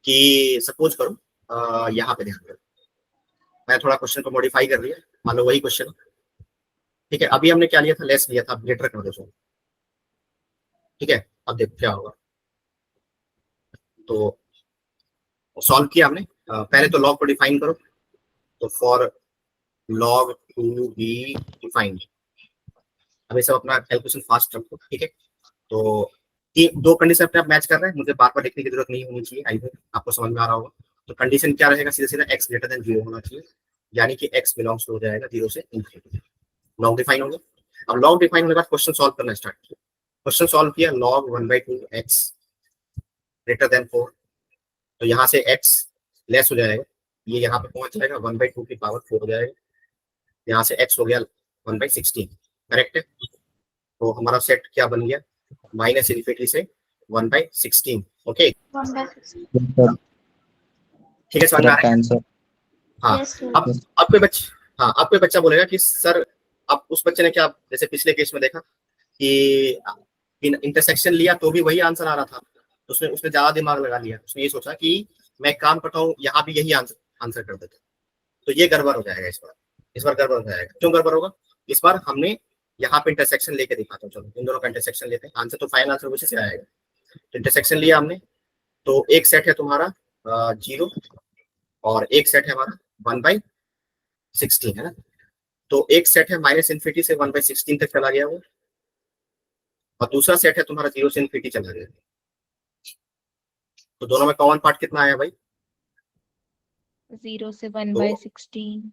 कि सपोज करो यहाँ पे ध्यान करो, मैं थोड़ा क्वेश्चन को मॉडिफाई कर लिया, मान लो वही क्वेश्चन, ठीक है, अभी हमने क्या लिया था, लेस लिया था, अब ग्रेटर कर दो सो, ठीक है। अब देखो क्या होगा, तो सॉल्व किया हमने। पहले तो लॉग को डिफाइन करो, तो for log to be defined, अब ये सब अपना कैलकुलेशन फास्ट रखो, ठीक है। तो ये दो कंडीशन अपने आप मैच कर रहे हैं, मुझे बार बार लिखने की जरूरत नहीं होनी चाहिए, आई होप आपको समझ में आ रहा होगा। तो कंडीशन क्या रहेगा, सीधा सीधा x ग्रेटर देन 0 होना चाहिए, यानी कि x बिलोंग्स टू हो जाएगा 0 से इंफिनिटी। लॉग डिफाइन हो गया। अब लॉग डिफाइन होने के बाद क्वेश्चन सॉल्व करना स्टार्ट किया। क्वेश्चन सॉल्व किया, log 1/2 x ग्रेटर देन 4, तो यहाँ से x लेस हो जाएगा, ये यहाँ पे पहुंच जाएगा 1/2 की पावर 4 हो जाएगा, यहाँ से x हो गया 1/16, करेक्ट है। तो हमारा सेट क्या बन गया, माइनस इन्फिनिटी से 1/16, ओके, 1/16। ठीक है, समझ में आ रहा है? आंसर। हाँ। Yes, sir. अब कोई बच्चा, हाँ अब कोई बच्चा बोलेगा कि सर, अब उस बच्चे ने क्या, जैसे पिछले केस में देखा कि इंटरसेक्शन लिया तो भी वही आंसर आ रहा था, तो उसने उसने ज्यादा दिमाग लगा लिया, उसने ये सोचा कि मैं एक काम करता हूँ, यहाँ भी यही आंसर कर देता, तो ये गड़बड़ हो जाएगा इस बार गड़बड़ हो जाएगा। क्यों गड़बड़ होगा? इस बार हमने यहाँ पे इंटरसेक्शन लेके दिखाता हूँ, चलो इन दोनों का इंटरसेक्शन लेते हैं, आंसर तो फाइनल आंसर उसी से आएगा। तो इंटरसेक्शन लिया हमने, तो एक सेट है तुम्हारा 0 और एक सेट है हमारा 1/16, है ना। तो एक सेट है माइनस इन्फिनिटी से 1/16 तक चला गया वो, और दूसरा सेट है तुम्हारा 0 से इन्फिनिटी चला गया। तो दोनों में कॉमन पार्ट कितना आया भाई? 0 से 1/16।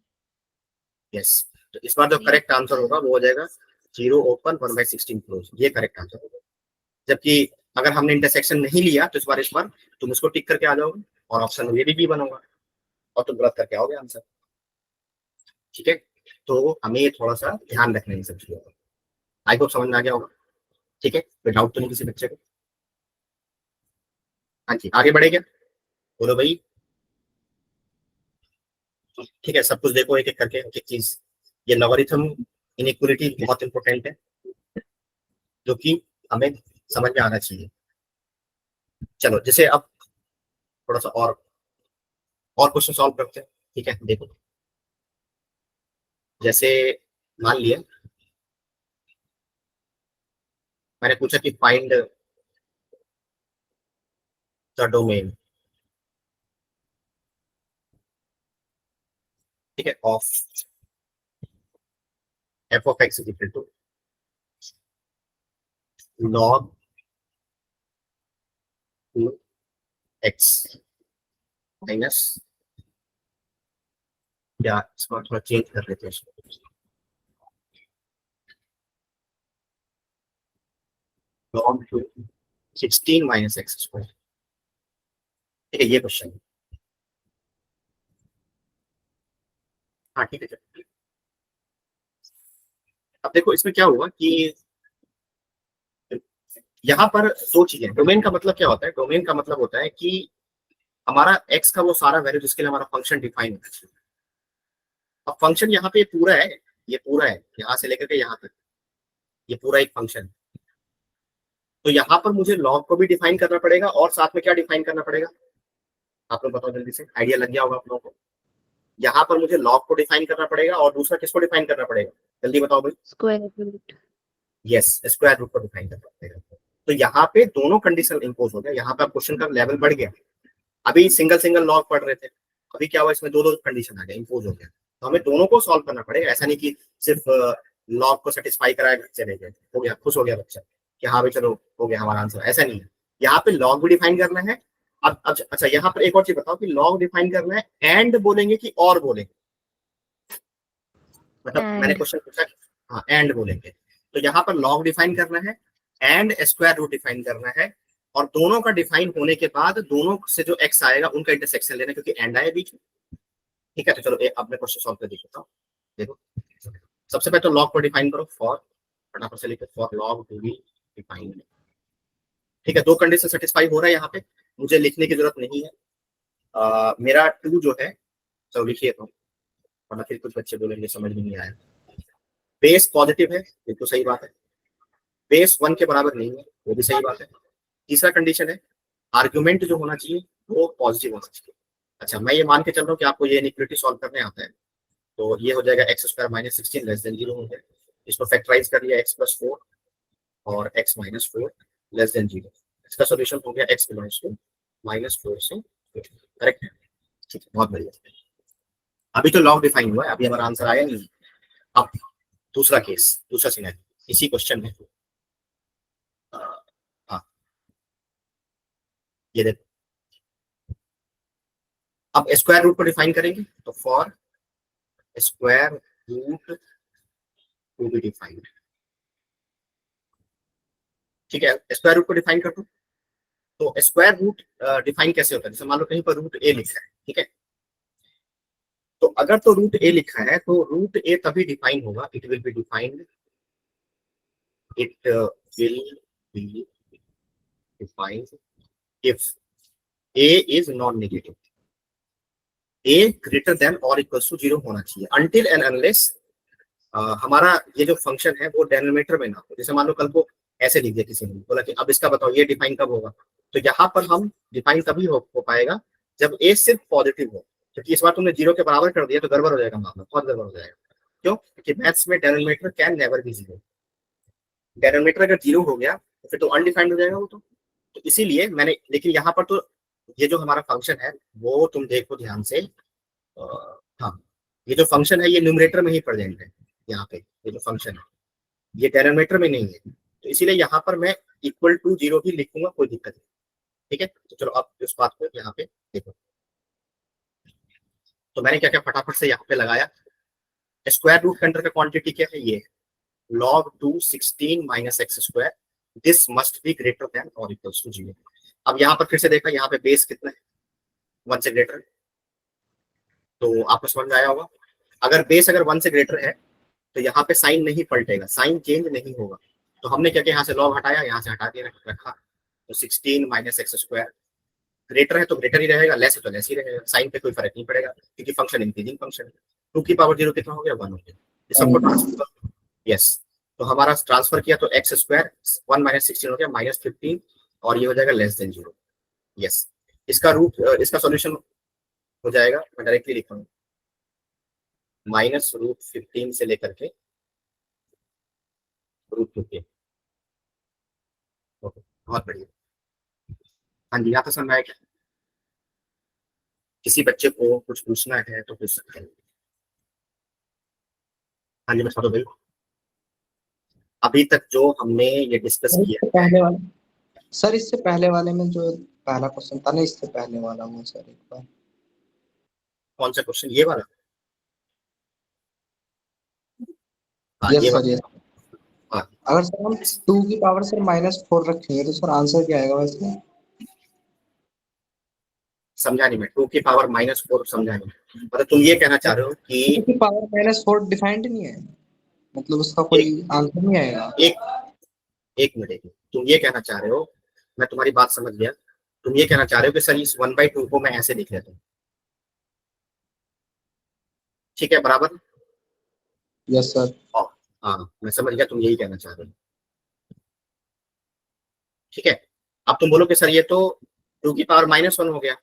यस, तो इस बार जो करेक्ट आंसर होगा वो हो जाएगा 0 ओपन 1/16 क्लोज, ये करेक्ट आंसर होगा। जबकि अगर हमने इंटरसेक्शन नहीं लिया तो इस बार तुम उसको टिक करके आ जाओगे और ऑप्शन ए भी बनोगा और तुम गलत करके आओगे आंसर, ठीक है। तो हमें ये थोड़ा सा ध्यान रखना है इन सब चीजों का। आई होप समझ में आ गया होगा, ठीक है, कोई डाउट तो नहीं किसी बच्चे को? हाँ जी, आगे बढ़े क्या? बोलो भाई। ठीक है, सब कुछ देखो एक एक करके, एक एक चीज। ये लॉगरिथम इनइक्वालिटी बहुत इंपॉर्टेंट है, जो कि हमें समझ में आना चाहिए। चलो जैसे अब थोड़ा सा और क्वेश्चन सॉल्व करते हैं, ठीक है। देखो जैसे मान लिया मैंने पूछा कि फाइंड द डोमेन, ठीक है, of f of x is equal to log 2x minus, या इसको थोड़ा चेंज कर लेते हैं इसको, log 16 माइनस एक्स स्क्वायर, ठीक है, ये क्वेश्चन है। हाँ ठीक है, चलो। अब देखो इसमें क्या हुआ कि यहाँ पर दो चीजें, डोमेन का मतलब क्या होता है? डोमेन का मतलब होता है कि हमारा x का वो सारा वैल्यू जिसके लिए हमारा फंक्शन डिफाइन होना चाहिए। अब फंक्शन यहाँ पे पूरा है, ये पूरा है, यहाँ से लेकर के यहाँ तक ये पूरा एक फंक्शन है। तो यहाँ पर मुझे लॉग को भी डिफाइन करना पड़ेगा और साथ में क्या डिफाइन करना पड़ेगा, आप लोग बताओ जल्दी से, आइडिया लग गया होगा आप लोगों को। यहाँ पर मुझे लॉग को डिफाइन करना पड़ेगा और दूसरा किसको डिफाइन करना पड़ेगा, जल्दी बताओ भाई। Square root. Yes, square root को डिफाइन करना पड़ेगा। तो यहाँ पे दोनों कंडीशन इंपोज हो गया, यहाँ पे क्वेश्चन का लेवल बढ़ गया। अभी सिंगल सिंगल लॉग पढ़ रहे थे, अभी क्या हुआ, इसमें दो दो कंडीशन आ गया, इंपोज हो गया। तो हमें दोनों को सॉल्व करना पड़ेगा, ऐसा नहीं कि सिर्फ लॉग को सेटिस्फाई कराया चले गए, हो गया, खुश हो गया बच्चा कि हाँ भाई चलो हो गया हमारा आंसर, ऐसा नहीं है। यहाँ पे लॉग भी डिफाइन करना है। अब अच्छा यहाँ पर एक और चीज बताओ कि लॉग डिफाइन करना है एंड बोलेंगे कि और बोलेंगे, मतलब मैंने क्वेश्चन पूछा, हाँ एंड बोलेंगे। तो यहाँ पर लॉग डिफाइन करना है एंड स्क्वायर रूट डिफाइन करना है, और दोनों का डिफाइन होने के बाद दोनों से जो एक्स आएगा उनका इंटरसेक्शन लेना, क्योंकि एंड आया बीच में। ठीक है, तो चलो अब मैं क्वेश्चन सॉल्व कर देता हूँ। देखो सबसे पहले तो लॉग को डिफाइन करो, फॉर, फटाफट से लिखो, for log to be defined. ठीक है, दो कंडीशन सेटिस्फाई हो रहा है यहाँ पे, मुझे लिखने की जरूरत नहीं है। मेरा टू जो है, चलो लिखिए, तो वरना फिर कुछ बच्चे बोलेंगे समझ में नहीं आया। बेस पॉजिटिव है, ये तो सही बात है। बेस 1 के बराबर नहीं है, वो भी सही बात है। तीसरा कंडीशन है आर्ग्यूमेंट जो होना चाहिए वो पॉजिटिव होना चाहिए। अच्छा, मैं ये मान के चल रहा हूँ कि आपको ये इनइक्वालिटी सॉल्व करने आता है, तो ये हो जाएगा x square minus 16 less than 0 हो गया। इसको फैक्टराइज कर लिया, एक्स प्लस 4 और एक्स माइनस 4 लेस देन 0। इसका सोल्यूशन हो गया एक्स बिलोंग्स टू माइनस 4 से 4। करेक्ट है, ठीक है, बहुत बढ़िया। अभी तो लॉग डिफाइन हुआ है, अभी हमारा आंसर आया नहीं। अब दूसरा केस, दूसरा सिनेरियो इसी क्वेश्चन में, हाँ ये देखो, अब स्क्वायर रूट को डिफाइन करेंगे, तो for square root to be defined. ठीक है, स्क्वायर रूट को डिफाइन कर दो। तो स्क्वायर रूट डिफाइन कैसे होता है, जैसे मान लो कहीं पर रूट ए लिखा है, ठीक है, तो अगर तो रूट ए लिखा है तो रूट ए तभी डिफाइन होगा, it will be defined, it will be defined if A is non negative, A greater than और इक्वल्स टू 0 होना चाहिए, अनटिल एंड अनलेस हमारा ये जो फंक्शन है वो डेनोमिनेटर में ना हो। जैसे मान लो कल को ऐसे लिख दिया किसी ने, बोला कि अब इसका बताओ ये डिफाइन कब होगा, तो यहाँ पर हम डिफाइन तभी हो पाएगा जब ए सिर्फ पॉजिटिव हो, क्योंकि इस बार तुमने 0 के बराबर कर दिया तो गड़बड़ हो जाएगा मामला, बहुत गड़बड़ हो जाएगा। क्यों? क्योंकि मैथ्स में denominator can never be 0। Denominator अगर 0 हो गया तो फिर तो अनडिफाइंड हो जाएगा वो तो इसीलिए मैंने, लेकिन यहाँ पर तो ये जो हमारा फंक्शन है वो तुम देखो ध्यान से, हाँ ये जो फंक्शन है ये न्यूमरेटर में ही प्रेजेंट है, यहाँ पे ये जो फंक्शन है ये डेनोमिनेटर में नहीं है, तो इसीलिए यहाँ पर मैं इक्वल टू 0 ही लिखूंगा, कोई दिक्कत नहीं। ठीक है, तो चलो अब इस बात को यहाँ पे देखो, तो मैंने क्या क्या फटाफट से यहाँ पे लगाया। स्क्वायर रूट के अंदर का क्वांटिटी क्या है, ये log 2 16 minus x square, this must be greater than और इक्वल्स टू 0। अब यहाँ पर फिर से देखा, यहाँ पे बेस कितना है, 1 से ग्रेटर, तो आपको समझ में आया होगा। अगर बेस अगर 1 से ग्रेटर है तो यहाँ पे साइन नहीं पलटेगा, साइन चेंज नहीं होगा, तो हमने क्या किया, यहाँ से लॉग हटाया, यहाँ से हटा दिया रखा, तो 16 माइनस एक्स स्क्वायर, ग्रेटर है तो ग्रेटर ही रहेगा, लेस है तो लेस ही रहेगा, साइन पे कोई फर्क नहीं पड़ेगा क्योंकि फंक्शन इंक्रीजिंग फंक्शन है। 2 की पावर 0 कितना हो गया, 1 हो गया, ये सबको ट्रांसफर, यस, तो हमारा ट्रांसफर किया तो एक्स स्क्वायर 1 माइनस 16 हो गया माइनस 15, और ये हो जाएगा लेस देन 0। यस, इसका रूट, इसका सॉल्यूशन हो जाएगा, मैं डायरेक्टली लिखूंगा माइनस रूट 15 से लेकर के रूट 15। ओके, बहुत बढ़िया। हाँ जी, यहाँ तो समझ आया क्या? किसी बच्चे को कुछ पूछना है तो पूछ सकते हैं। हाँ जी, बता दो भाई। अभी तक जो हमने ये डिस्कस किया, पहले वाला सर, इससे पहले वाले में जो पहला क्वेश्चन था ना, इससे पहले वाला वो सर एक बार। कौन सा क्वेश्चन, ये वाला? हाँ यस ये सर, यस। हाँ, अगर सर हम 2 की पावर सर -4 रखेंगे तो सर आंसर क्या आएगा वैसे? समझा नहीं मैं, 2 की पावर -4 समझा नहीं, मतलब तुम ये कहना चाह रहे हो कि 2 की पावर -4 डिफाइंड नहीं है, मतलब उसका कोई एक आंसर नहीं आएगा। एक मिनट, तुम ये कहना चाह रहे हो, मैं तुम्हारी बात समझ गया, तुम ये कहना चाह रहे हो कि सर इस 1/2 को मैं ऐसे लिख लेता हूँ, ठीक है, बराबर? Yes sir. हाँ मैं समझ गया, तुम यही कहना चाह रहे हो, ठीक है। अब तुम बोलो कि सर ये तो 2 की पावर -1 हो गया,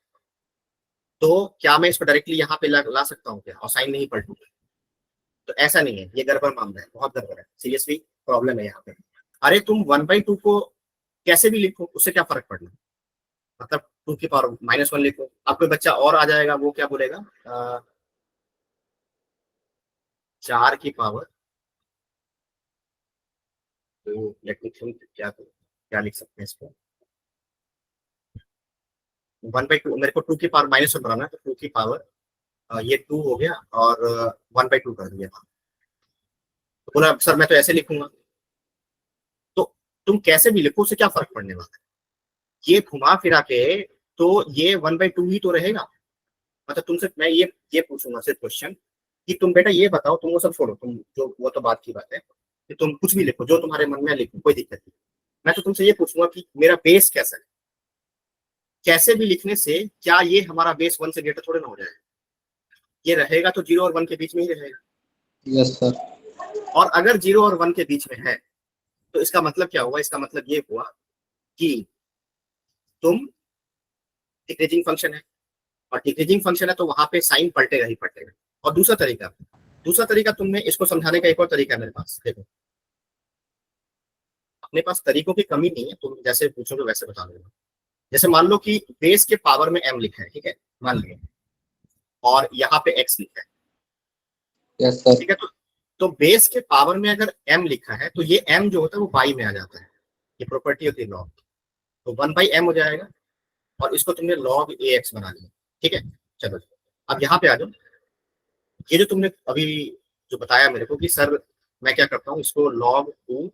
तो क्या मैं इसको डायरेक्टली यहाँ पे ला सकता हूँ क्या, और साइन नहीं पलटूंगा? तो ऐसा नहीं है, ये गड़बड़ मामला है, बहुत गड़बड़ है, सीरियसली प्रॉब्लम है यहाँ पे। अरे तुम 1/2 को कैसे भी लिखो उससे क्या फर्क पड़ना, मतलब 2 की पावर -1 लिखो, अब कोई बच्चा और आ जाएगा वो क्या बोलेगा 4 की पावर, तो लेट मी थिंक क्या लिख सकते हैं इसको, 1/2, मेरे को 2 की पावर -1 बनाना है, तो 2 की पावर ये 2 हो गया और 1/2 कर दिया था, तो बोला सर मैं तो ऐसे लिखूंगा, तो तुम कैसे भी लिखो उससे क्या फर्क पड़ने वाला है, ये घुमा फिरा के तो ये 1/2 ही तो रहेगा। मतलब तुमसे मैं ये पूछूंगा सिर्फ क्वेश्चन कि तुम बेटा ये बताओ, तुम वो सब छोड़ो, तुम जो वो तो बात की बात है कि तुम कुछ भी लिखो जो तुम्हारे मन में लिखो, कोई दिक्कत नहीं, मैं तो तुमसे ये पूछूंगा कि मेरा बेस कैसा है, कैसे भी लिखने से क्या ये हमारा बेस 1 से ग्रेटर थोड़े ना हो जाएगा, ये रहेगा तो 0 और 1 के बीच में ही रहेगा, यस सर। और अगर 0 और 1 के बीच में है तो इसका मतलब क्या हुआ, इसका मतलब ये हुआ कि तुम डिक्रीजिंग फंक्शन है, और डिक्रीजिंग फंक्शन है तो वहां पे साइन पलटेगा ही पलटेगा। और दूसरा तरीका तुमने इसको समझाने का एक और तरीका है मेरे पास, देखो अपने पास तरीकों की कमी नहीं है, तुम जैसे पूछोगे वैसे बता दूंगा। जैसे मान लो कि बेस के पावर में m लिखा है, ठीक है, मान लिया, और यहाँ पे x लिखा है, यस सर। ठीक है, तो बेस के पावर में अगर m लिखा है तो ये m जो होता है वो बाई में आ जाता है, ये प्रॉपर्टी होती है लॉग, तो 1/m हो जाएगा, और इसको तुमने log ax बना लिया, ठीक है। चलो अब यहाँ पे आ जाओ, ये जो तुमने अभी जो बताया मेरे को कि सर मैं क्या करता हूँ, इसको log 2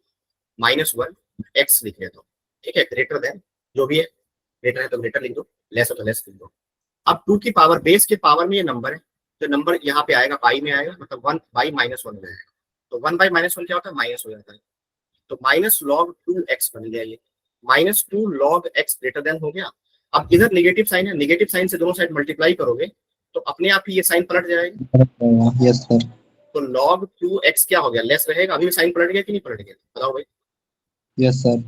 -1 x लिख लेता हूँ, ठीक है, ग्रेटर देन जो भी है, ग्रेटर है तो ग्रेटर लिख दो, लेस हो तो लेस लिख दो। अब 2 की पावर बेस के पावर में ये नंबर है, तो नंबर यहाँ पे आएगा बाई में आएगा, मतलब 1/-1 हो जाएगा, तो 1/-1 क्या होता है, माइनस हो जाता है, तो -log 2x बन गया ये, -2 log x ग्रेटर देन हो गया। अब इधर नेगेटिव साइन है, नेगेटिव साइन से दोनों साइड मल्टीप्लाई करोगे तो अपने आप ही ये साइन पलट जाएगा, यस सर। तो log 2x क्या हो गया, लेस रहेगा, अभी भी साइन पलट गया कि नहीं पलट गया, बताओ भाई। Yes sir.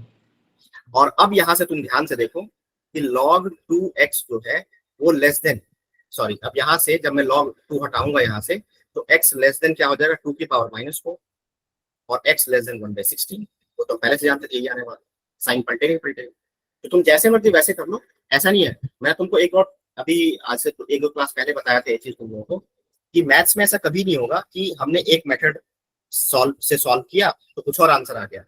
और अब यहां से तुम ध्यान से देखो कि log 2x जो है वो लेस देन, सॉरी अब यहां से जब मैं log 2 हटाऊंगा यहां से, तो x लेस देन क्या हो जाएगा, 2 की पावर -4, और x लेस देन 1/16, वो तो पहले से जानते थे ये आने वाला, साइन पलटेगा ही पलटेगा, तो तुम जैसे मर्जी वैसे कर लो, ऐसा नहीं है। मैं तुमको एक और अभी आज से 1-2 क्लास पहले बताया था ये चीज तुम लोगों को, कि मैथ्स में ऐसा कभी नहीं होगा कि हमने एक मेथड सॉल्व किया तो कुछ और आंसर आ गया,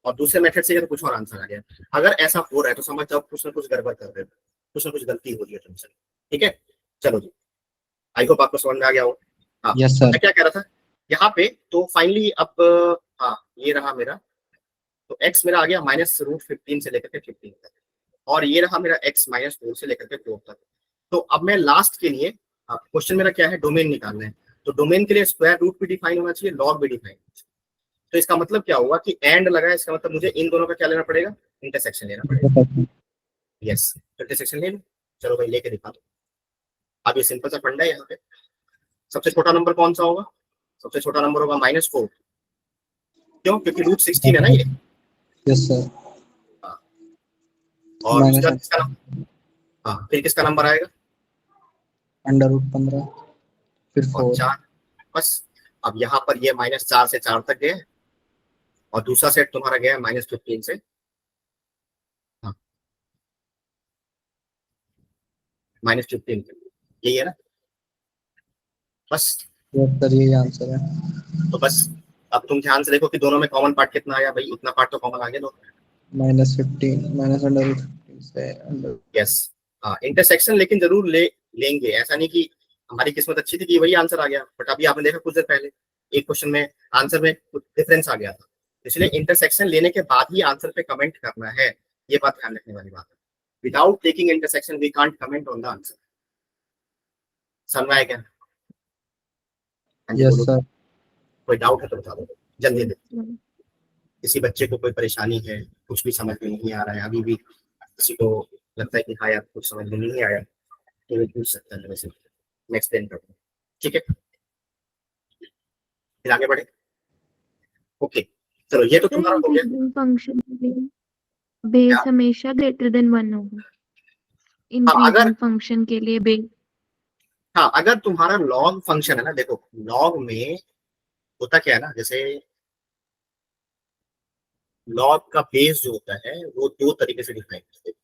और दूसरे मेथड से किया तो कुछ और आंसर आ गया। अगर ऐसा हो रहा है तो समझ जाओ कुछ ना कुछ गड़बड़ कर रहे हो, कुछ ना कुछ गलती हो रही है तुमसे, ठीक है। चलो जी, आई होप आपको समझ में आ गया हो। हाँ, यस मैं सर। क्या कह रहा था यहाँ पे, तो फाइनली अब हाँ ये रहा मेरा, तो x मेरा आ गया -√15 से लेकर के 15 तक, और ये रहा मेरा x -4 से लेकर के 4 तक। तो अब मैं लास्ट के लिए, क्वेश्चन मेरा क्या है, डोमेन निकालना है, तो डोमेन के लिए स्क्वायर रूट भी डिफाइन होना चाहिए, लॉग भी डिफाइन, तो इसका मतलब क्या हुआ कि एंड लगा है, इसका मतलब मुझे इन दोनों का क्या लेना पड़ेगा, इंटरसेक्शन लेना पड़ेगा, यस इंटरसेक्शन ले लो। चलो भाई लेके दिखा दो। अब ये सिंपल सा फंडा है, यहाँ पे सबसे छोटा नंबर कौन सा होगा, सबसे छोटा नंबर होगा -4, क्यों, क्योंकि √16 है ना ये, यस सर। और उसके बाद माइनस किसका नंबर, हाँ फिर किसका नंबर आएगा, √15 फिर और 4। 4, बस। अब यहाँ पर ये -4 से 4 तक गया, और दूसरा सेट तुम्हारा गया है -15 से, हाँ -15, यही है ना, बस। यस सर, यही आंसर है। तो बस अब तुम ध्यान से देखो कि दोनों में कॉमन पार्ट कितना आया, भाई उतना पार्ट तो कॉमन आ गया दोनों में, -15 -√15 से यस। हाँ इंटरसेक्शन लेकिन जरूर लेंगे, ऐसा नहीं कि हमारी किस्मत अच्छी थी कि वही आंसर आ गया, बट अभी आपने देखा कुछ देर पहले एक क्वेश्चन में आंसर में कुछ डिफरेंस आ गया था, इसलिए इंटरसेक्शन लेने के बाद ही आंसर पे कमेंट करना है, ये बात ध्यान रखने वाली बात है। Without taking intersection we can't comment on the answer. समझ में आया क्या, हाँ जी यस बोलो, सर। कोई डाउट है तो बता दो जल्दी जल्दी, किसी बच्चे को कोई परेशानी है, कुछ भी समझ में नहीं आ रहा है अभी भी, किसी को लगता है कि हाँ यार कुछ समझ में नहीं आया, तो वो पूछ सकता है, वैसे मैं एक्सप्लेन करता हूँ, ठीक है, फिर आगे बढ़े। ओके चलो ये तो तुम्हारा हो गया, इंक्रीजिंग फंक्शन के लिए क्या, बेस हमेशा ग्रेटर देन 1 होगा। हाँ अगर, इंक्रीजिंग फंक्शन के लिए बेस हाँ अगर तुम्हारा लॉग फंक्शन है ना, देखो लॉग में होता क्या है ना, जैसे लॉग का बेस जो होता है वो दो तरीके से डिफाइन करते हैं।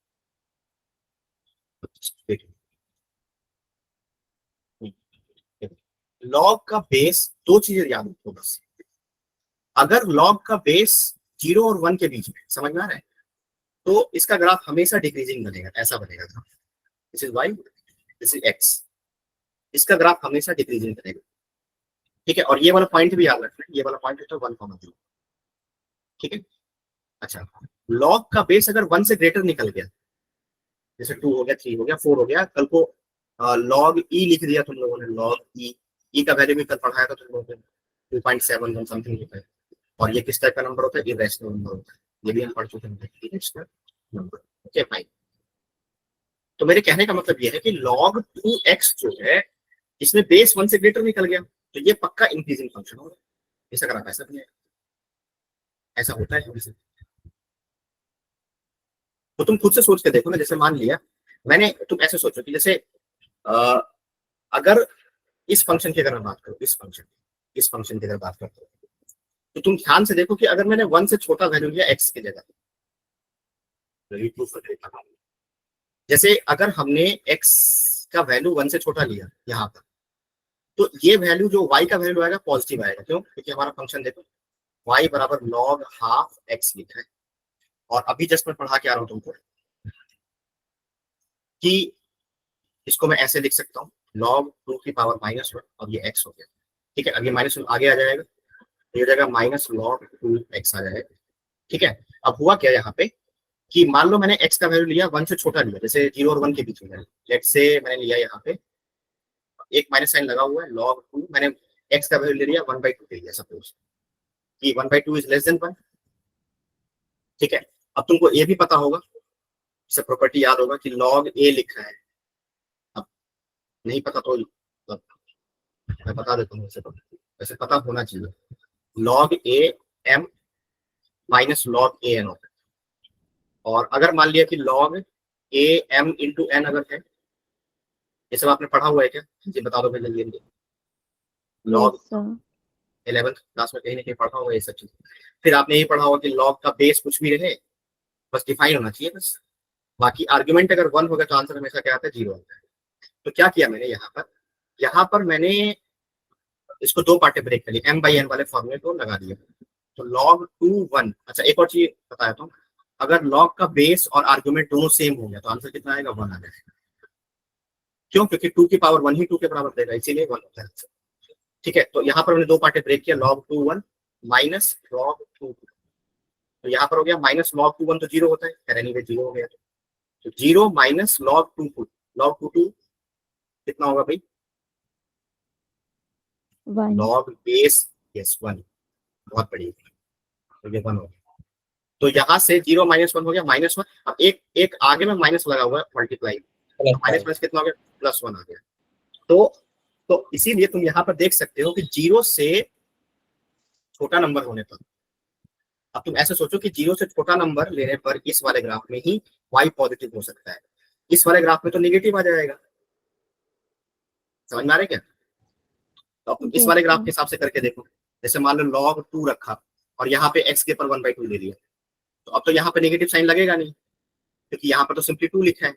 लॉग का बेस, दो चीजें याद रखो बस। अगर लॉग का बेस 0 और 1 के बीच में, समझ में आ रहा है, तो इसका ग्राफ हमेशा डिक्रीजिंग बनेगा, ऐसा बनेगा graph. This is y, this is x, इसका ग्राफ हमेशा डिक्रीजिंग बनेगा, ठीक है। और ये वाला पॉइंट भी याद रखना, ये वाला पॉइंट होता है 1,0, ठीक है। अच्छा, लॉग का बेस अगर 1 से ग्रेटर निकल गया, जैसे 2 हो गया, 3 हो गया, 4 हो गया, कल को लॉग ई लिख दिया तुम लोगों ने, लॉग ई का वैल्यू भी कल पढ़ाया था तुम लोगों ने, 2.71 समथिंग होता है। और ये किस टाइप का नंबर होता है? इरेशनल नंबर होता है, ये भी हम पढ़ चुके हैं, इरेशनल नंबर, ओके फाइन। तो मेरे कहने का मतलब ये है कि log 2x जो है, इसमें बेस 1 से ग्रेटर निकल गया, तो ये पक्का इंक्रीजिंग फंक्शन होगा। इस अगर आप ऐसा भी है, ऐसा होता है हमेशा। तो तुम खुद से सोच के देखो ना, जैसे मान लिया मैंने, तुम ऐसे सोचो कि जैसे अगर इस फंक्शन की अगर मैं बात करूं, इस फंक्शन की अगर बात करते हो, तो तुम ध्यान से देखो कि अगर मैंने 1 से छोटा वैल्यू लिया x की जगह, जैसे अगर हमने x का वैल्यू 1 से छोटा लिया यहाँ पर, तो ये वैल्यू जो y का वैल्यू आएगा पॉजिटिव आएगा। क्यों? क्योंकि हमारा फंक्शन देखो y बराबर log हाफ x लिखा है, और अभी जस्ट मैं पढ़ा के आ रहा हूं तुमको कि इसको मैं ऐसे लिख सकता हूँ, log 2 की पावर -1, और ये x हो गया, ठीक है। अब ये -1 आगे आ जाएगा, ये हो जाएगा -log 2x आ जाएगा, ठीक है। अब हुआ क्या यहाँ पे कि मान लो मैंने x का वैल्यू लिया 1 से छोटा लिया, जैसे 0 और 1 के बीच में, लेट्स से मैंने लिया यहाँ पे एक माइनस साइन लगा हुआ है, log 2, मैंने x का वैल्यू ले लिया 1/2 के लिए, सपोज कि 1/2 इज लेस देन 1, ठीक है। अब तुमको ये भी पता होगा, इससे प्रॉपर्टी याद होगा कि log a लिखा है। अब नहीं पता तो मैं बता देता हूँ, वैसे पता होना चाहिए, log a m minus log a n होता है। और अगर मान लिया कि log a m into n अगर है, ये सब आपने पढ़ा हुआ है क्या? जी बता दो जल्दी जल्दी। log 11th क्लास में कहीं ना कहीं पढ़ा होगा ये सब चीज। फिर आपने ये पढ़ा होगा कि log का बेस कुछ भी रहे, बस डिफाइन होना चाहिए बस, बाकी आर्ग्यूमेंट अगर 1 होगा तो आंसर हमेशा क्या आता है? 0 आता है। तो क्या किया मैंने यहाँ पर मैंने इसको दो पार्टे ब्रेक कर लिया, m/n वाले फॉर्मूले को लगा दिया। तो log 2 1। अच्छा, एक और चीज बताया तो, अगर log का बेस और आर्ग्यूमेंट दोनों सेम हो गया तो आंसर कितना आएगा? 1 आ जाएगा। क्यों? क्योंकि 2 की पावर 1 ही 2 के बराबर देगा, इसीलिए 1 होता है, ठीक है। तो यहाँ पर हमने दो पार्टे ब्रेक किया, log 2 1 माइनस log 2 2। तो यहाँ पर हो गया माइनस log 2 1 तो 0 होता है, खैर एनीवे 0 हो गया, तो 0 माइनस log 2 2, log 2 2 कितना होगा भाई? 1। log बेस, यस 1, बहुत बड़ी, तो ये 1 हो गया। तो यहाँ से 0 माइनस 1 हो गया -1। अब एक आगे में माइनस लगा हुआ है, मल्टीप्लाई, तो माइनस कितना हो गया? +1 आ गया। तो इसीलिए तुम यहाँ पर देख सकते हो कि 0 से छोटा नंबर होने पर, अब तुम ऐसे सोचो कि 0 से छोटा नंबर लेने पर इस वाले ग्राफ में ही y पॉजिटिव हो सकता है, इस वाले ग्राफ में तो नेगेटिव आ जाएगा। समझ में आ रहा है क्या? तो अब तुम इस वाले ग्राफ के हिसाब से करके देखो, जैसे मान लो log 2 रखा और यहाँ पे x के पर 1/2 ले लिया, तो अब तो यहाँ पे नेगेटिव साइन लगेगा नहीं, क्योंकि यहाँ पर तो सिंपली 2 लिखा है।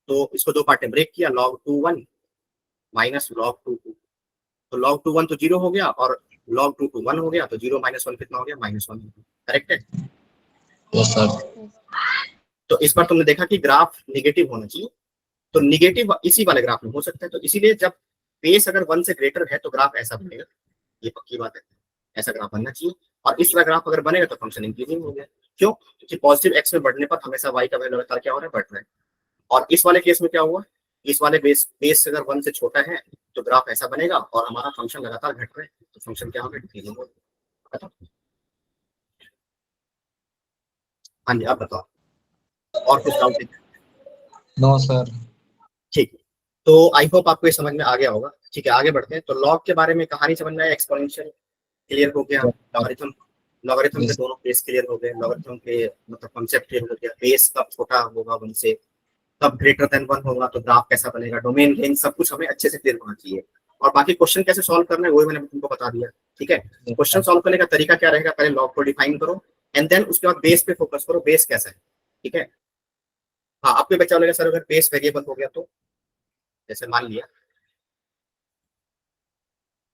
तो इसको दो पार्ट में ब्रेक किया, log 2 1 माइनस log 2 2। तो log 2 1 तो 0 हो गया, और log 2 2 1 हो गया, तो 0 माइनस 1 कितना हो गया? -1। करेक्ट है? Yes sir. तो इस बार तुमने देखा कि ग्राफ नेगेटिव होना चाहिए, तो नेगेटिव इसी वाले ग्राफ में हो सकता है। तो इसीलिए जब बेस अगर 1 से ग्रेटर है तो ग्राफ ऐसा बनेगा, ये पक्की बात है, ऐसा ग्राफ बनना चाहिए। और इस तरह ग्राफ अगर बनेगा तो फंक्शन इंक्रीजिंग हो गया। क्यों? क्योंकि पॉजिटिव एक्स में बढ़ने पर हमेशा y का वैल्यू लगातार क्या हो रहा है? बढ़ रहा है। और इस वाले केस में क्या हुआ? इस वाले बेस अगर 1 से छोटा है तो ग्राफ ऐसा बनेगा, और हमारा फंक्शन लगातार घट रहा है, तो फंक्शन क्या होगा? डिक्रीजिंग होगा। हाँ जी, आप बताओ, और कुछ डाउट है? No sir. ठीक है, तो आई होप आपको ये समझ में आ गया होगा। ठीक है, आगे बढ़ते हैं। तो लॉग के बारे में कहानी समझ में आया, एक्सपोनेंशियल क्लियर हो गया, लॉगरिथम के दोनों केस क्लियर हो गए, लॉगरिथम के मतलब कॉन्सेप्ट क्लियर हो गया, बेस कब छोटा होगा 1 से, कब ग्रेटर देन 1 होगा, तो ग्राफ कैसा बनेगा, डोमेन रेंज, सब कुछ हमें अच्छे से क्लियर होना चाहिए। और बाकी क्वेश्चन कैसे सॉल्व करना है वही मैंने तुमको बता दिया। ठीक है, क्वेश्चन सॉल्व करने का तरीका क्या रहेगा? पहले लॉग को डिफाइन करो, एंड देन उसके बाद बेस पे फोकस करो, बेस कैसा है, ठीक है। हाँ, आपके बच्चा बोलेगा सर अगर बेस वेरिएबल हो गया तो, जैसे मान लिया,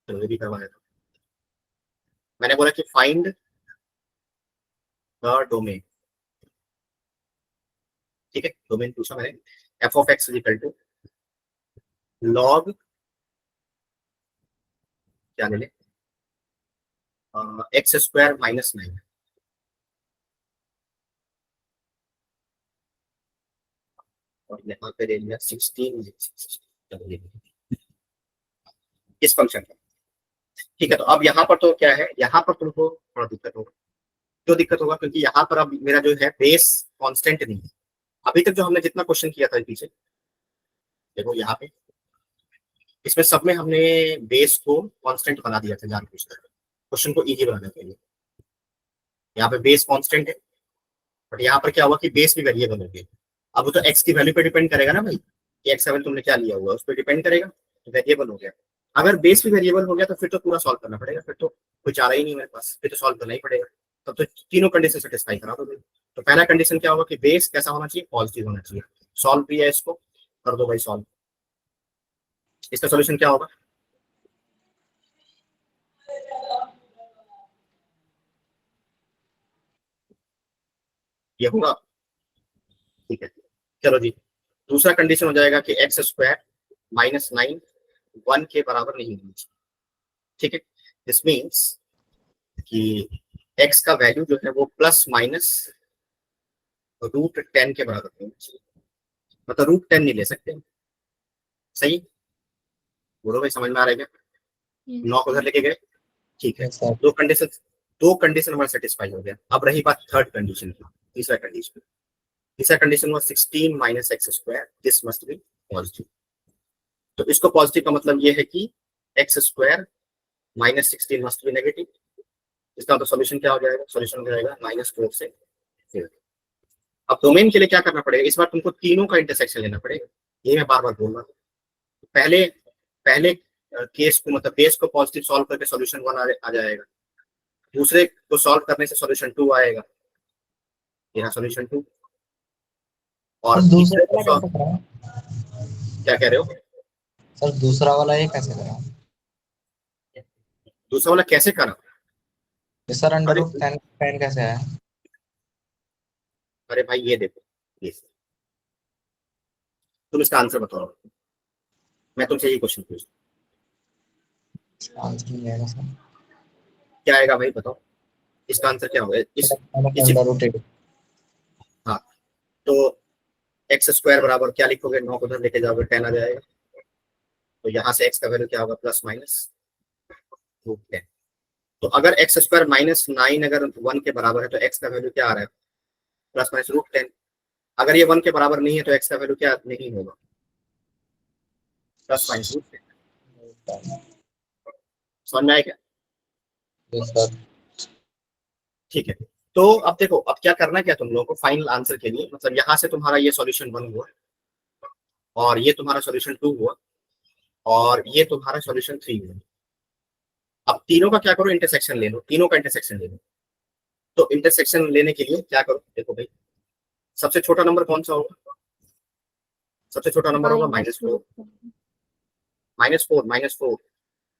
चलो ये भी करवा देता हूं। मैंने बोला कि फाइंड द डोमेन, ठीक है, डोमेन पूछा मैंने, f of x equal to log, क्या ले ले, एक्स स्क्वायर माइनस 9, और यहाँ पे ले लिया 16 इस फंक्शन का, ठीक है। तो अब यहाँ पर तो क्या है, यहाँ पर तुमको थोड़ा दिक्कत होगा, क्यों दिक्कत होगा, क्योंकि यहाँ पर अब मेरा जो है बेस कांस्टेंट नहीं है। अभी तक जो हमने जितना क्वेश्चन किया था पीछे, देखो यहाँ पे इसमें सब में हमने बेस को कांस्टेंट बना दिया था जानबूझकर क्वेश्चन को इजी बनाने के लिए। यहाँ पे बेस कांस्टेंट है, बट यहाँ पर क्या हुआ कि बेस भी वेरिएबल हो गया। अब वो तो एक्स की वैल्यू पे डिपेंड करेगा ना भाई, कि एक्स सेवन तुमने क्या लिया हुआ उस पर डिपेंड करेगा, तो वेरिएबल हो गया। अगर बेस भी वेरिएबल हो गया तो फिर तो पूरा सॉल्व करना पड़ेगा, फिर तो कोई चारा ही नहीं मेरे पास, फिर तो सॉल्व करना ही पड़ेगा। तब तो तीनों कंडीशन सेटिस्फाई करा दो। तो पहला कंडीशन क्या होगा कि बेस कैसा होना चाहिए, पॉजिटिव होना चाहिए। सॉल्व भी है, इसको कर दो भाई सॉल्व। इसका सोल्यूशन क्या होगा, ये होगा, ठीक है। चलो जी, दूसरा कंडीशन हो जाएगा कि एक्स स्क्वायर माइनस 9 1 के बराबर नहीं होनी चाहिए, ठीक है। दिस मीन्स कि x का वैल्यू जो है वो प्लस माइनस √10 के बराबर होनी चाहिए, मतलब √10 नहीं ले सकते, सही। बोलो भाई, समझ में आ रहा है क्या, 9 को उधर लेके गए, ठीक है। Yes, sir. दो कंडीशन हमारा सेटिस्फाई हो गया। अब रही बात थर्ड कंडीशन की, तीसरा कंडीशन हुआ 16 minus x square, this must be positive. तो इसको पॉजिटिव का मतलब ये है कि x square minus 16 must be negative. इसका तो सॉल्यूशन क्या हो जाएगा, सॉल्यूशन हो जाएगा -4 से 0। अब डोमेन के लिए क्या करना पड़ेगा, इस बार तुमको तीनों का इंटरसेक्शन लेना पड़ेगा, ये मैं बार बार बोल रहा हूँ। पहले केस को, मतलब बेस को पॉजिटिव सॉल्व करके सॉल्यूशन 1 आ जाएगा, दूसरे को सॉल्व करने से सॉल्यूशन 2 आएगा, यहाँ सॉल्यूशन 2, और सर दूसरा तीसरे को वाला कैसे कराऊं? क्या कह रहे हो, सर दूसरा वाला ये कैसे कराऊं? दूसरा वाला कैसे करा, सर अंडर अरे रूट 10 कैसे है? अरे भाई ये देखो, ये तुम इसका आंसर बताओ, मैं तुमसे यही क्वेश्चन पूछता आंसर नहीं आएगा सर। क्या आएगा भाई बताओ, इसका आंसर क्या होगा, अंडर रूट 8। हाँ, तो एक्स स्क्वायर बराबर क्या लिखोगे, 9 को उधर लेके जाओगे 10 आ जाएगा, तो यहाँ से एक्स का वैल्यू क्या होगा, प्लस माइनस √10। तो अगर एक्स स्क्वायर माइनस 9 अगर 1 के बराबर है तो एक्स का वैल्यू क्या आ रहा है, प्लस माइनस √10। अगर ये 1 के बराबर नहीं है तो एक्स का वैल्यू क्या नहीं होगा, प्लस माइनस √10। समझ में आया क्या, सर ठीक है। तो अब देखो, अब क्या करना, क्या तुम लोगों को फाइनल आंसर के लिए, मतलब यहाँ से तुम्हारा ये सॉल्यूशन 1 हुआ, और ये तुम्हारा सॉल्यूशन 2 हुआ, और ये तुम्हारा सॉल्यूशन 3 हुआ। अब तीनों का क्या करो, इंटरसेक्शन ले लो, तीनों का इंटरसेक्शन ले लो। तो इंटरसेक्शन लेने के लिए क्या करो, देखो भाई, सबसे छोटा नंबर कौन सा होगा, सबसे छोटा नंबर होगा -4, -4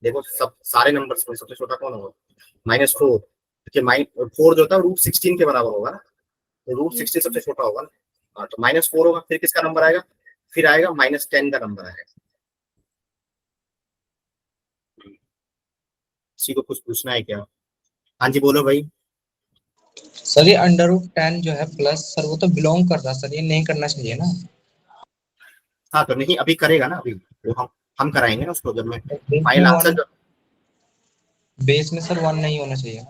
देखो, सब सारे नंबर्स में सबसे छोटा कौन होगा, -4, क्योंकि 4 जो होता है √16 के बराबर होगा ना, तो √16 सबसे छोटा होगा ना। हाँ, तो -4 होगा, फिर किसका नंबर आएगा, फिर आएगा -10 का नंबर आएगा। किसी को कुछ पूछना है क्या, हाँ जी बोलो भाई। सर ये अंडर रूट 10 जो है प्लस, सर वो तो बिलोंग कर रहा, सर ये नहीं करना चाहिए ना। हाँ, तो नहीं अभी करेगा ना, अभी वो हम कराएंगे ना उसको, जब मैं बेस फाइनल में आंसर वन, बेस में सर 1 नहीं होना चाहिए।